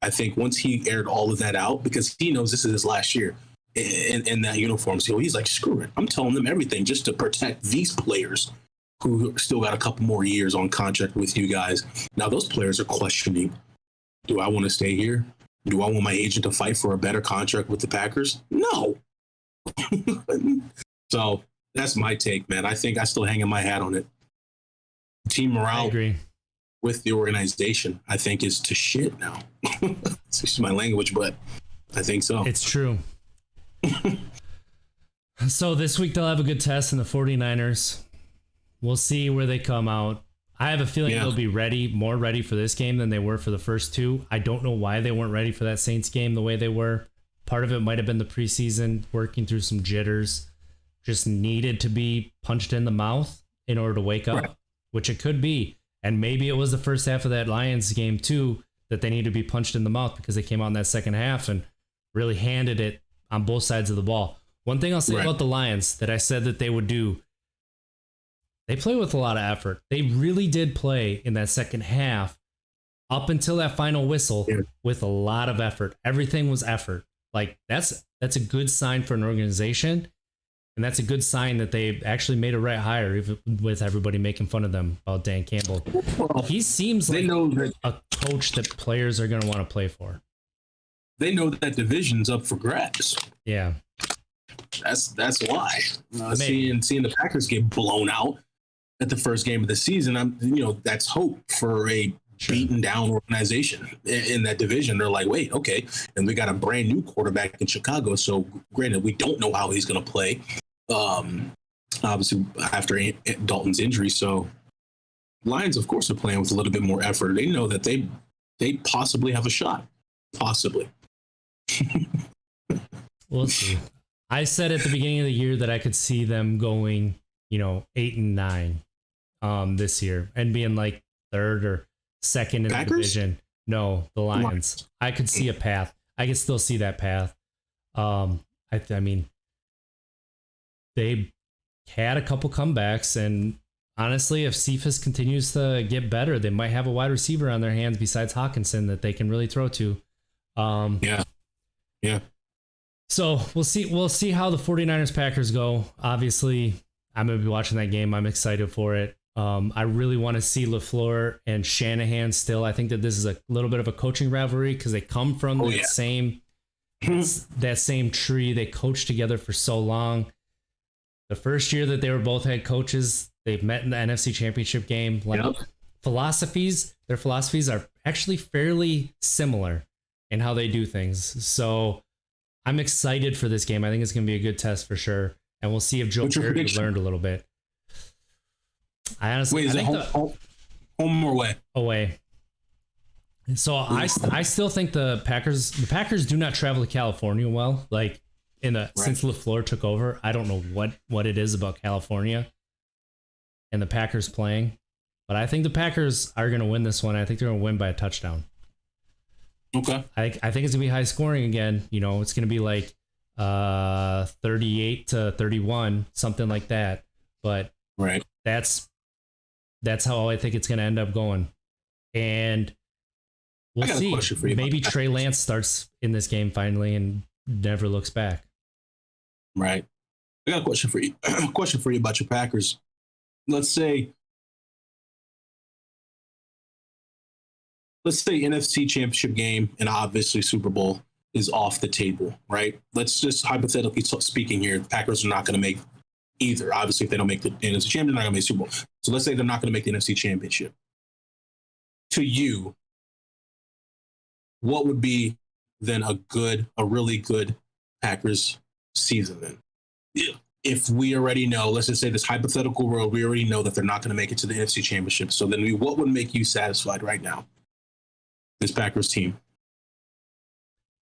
I think once he aired all of that out, because he knows this is his last year in that uniform, so he's like, screw it. I'm telling them everything just to protect these players who still got a couple more years on contract with you guys. Now those players are questioning, do I want to stay here? Do I want my agent to fight for a better contract with the Packers? No. So that's my take, man. I think I still hanging my hat on it. Team morale, I agree, with the organization, I think, is to shit now. Excuse my language, but I think so. It's true. So this week they'll have a good test in the 49ers. We'll see where they come out. I have a feeling they'll be more ready for this game than they were for the first two. I don't know why they weren't ready for that Saints game the way they were. Part of it might have been the preseason, working through some jitters. Just needed to be punched in the mouth in order to wake up, which it could be. And maybe it was the first half of that Lions game too, that they need to be punched in the mouth, because they came out in that second half and really handed it on both sides of the ball. One thing I'll say about the Lions that I said that they would do, they play with a lot of effort. They really did play in that second half up until that final whistle with a lot of effort. Everything was effort. Like that's a good sign for an organization. And that's a good sign that they actually made a right hire, even with everybody making fun of them about Dan Campbell. He seems like a coach that players are going to want to play for. They know that division's up for grabs. Yeah. That's why. Seeing the Packers get blown out at the first game of the season, that's hope for a beaten down organization in that division. They're like, wait, okay, and we got a brand new quarterback in Chicago. So granted, we don't know how he's going to play. Obviously after Dalton's injury. So Lions, of course, are playing with a little bit more effort. They know that they possibly have a shot. Possibly. We'll see. I said at the beginning of the year that I could see them going, 8-9 this year and being like third or second in Packers? the division. No, the Lions. I could see a path. I could still see that path. I mean, they had a couple comebacks, and honestly, if Cephas continues to get better, they might have a wide receiver on their hands besides Hawkinson that they can really throw to. Yeah. So we'll see how the 49ers Packers go. Obviously, I'm going to be watching that game. I'm excited for it. I really want to see LaFleur and Shanahan still. I think that this is a little bit of a coaching rivalry because they come from same that same tree. They coached together for so long. The first year that they were both head coaches, they've met in the NFC Championship game. Their philosophies are actually fairly similar in how they do things. So I'm excited for this game. I think it's going to be a good test for sure. And we'll see if Joe Barry learned a little bit. I honestly, is it home or away? Away. So I still think the Packers do not travel to California well. Like since LaFleur took over, I don't know what it is about California and the Packers playing, but I think the Packers are going to win this one. I think they're going to win by a touchdown. Okay. I think it's going to be high scoring again. You know, it's going to be like 38-31, something like that. But that's how I think it's going to end up going. And we'll see. Maybe Trey Lance starts in this game finally and never looks back. Right. I got a question for you. Question for you about your Packers. Let's say NFC Championship game and obviously Super Bowl is off the table, right? Let's just hypothetically speaking here, the Packers are not going to make either. Obviously, if they don't make the NFC Championship, they're not going to make Super Bowl. So let's say they're not going to make the NFC Championship. To you, what would be then a really good Packers season then? If we already know, let's just say this hypothetical world, we already know that they're not going to make it to the NFC Championship. So then what would make you satisfied right now? This Packers team.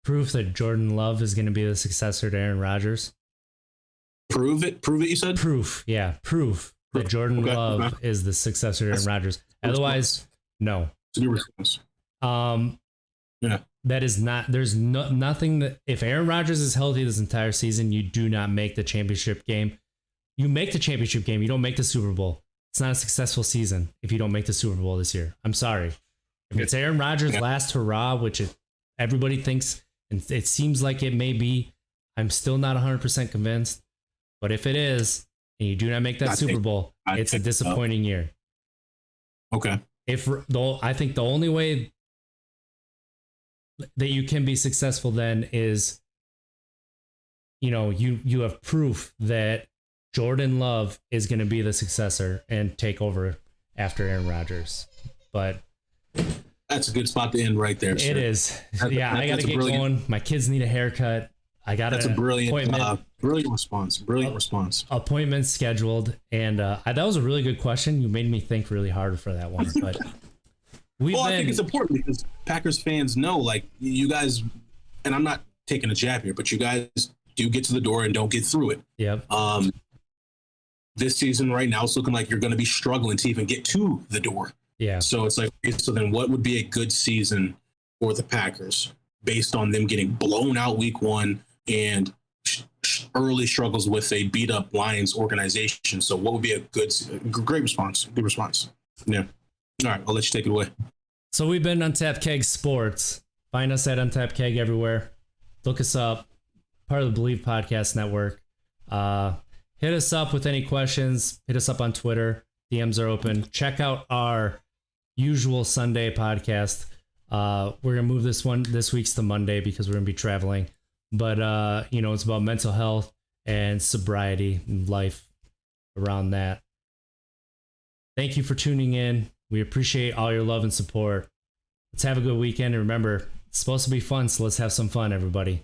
Proof that Jordan Love is going to be the successor to Aaron Rodgers. Prove it, you said? Proof that Jordan Love is the successor to Aaron Rodgers. Otherwise, no. It's a good response. Yeah. That is not, there's nothing that, if Aaron Rodgers is healthy this entire season, you do not make the championship game. You make the championship game, you don't make the Super Bowl. It's not a successful season if you don't make the Super Bowl this year. I'm sorry. If it's Aaron Rodgers' last hurrah, which everybody thinks, and it seems like it may be, I'm still not 100% convinced. But if it is, and you do not make that Super Bowl, it's a disappointing year. Okay. I think the only way that you can be successful then is, you have proof that Jordan Love is going to be the successor and take over after Aaron Rodgers. But that's a good spot to end right there. It is. I got to get going. My kids need a haircut. That's a brilliant response. Brilliant response. Appointment scheduled, and that was a really good question. You made me think really hard for that one, but I think it's important because Packers fans know, like, you guys, and I'm not taking a jab here, but you guys do get to the door and don't get through it. Yep. This season right now, it's looking like you're going to be struggling to even get to the door. Yeah. So it's like, so then what would be a good season for the Packers based on them getting blown out week one and early struggles with a beat up Lions organization? So what would be a great response? Good response. Yeah. All right. I'll let you take it away. So we've been Untapped Keg Sports. Find us at Untapped Keg everywhere. Look us up. Part of the Believe Podcast Network. Hit us up with any questions. Hit us up on Twitter. DMs are open. Check out our usual Sunday podcast. We're going to move this week's to Monday because we're going to be traveling. But, it's about mental health and sobriety and life around that. Thank you for tuning in. We appreciate all your love and support. Let's have a good weekend. And remember, it's supposed to be fun, so let's have some fun, everybody.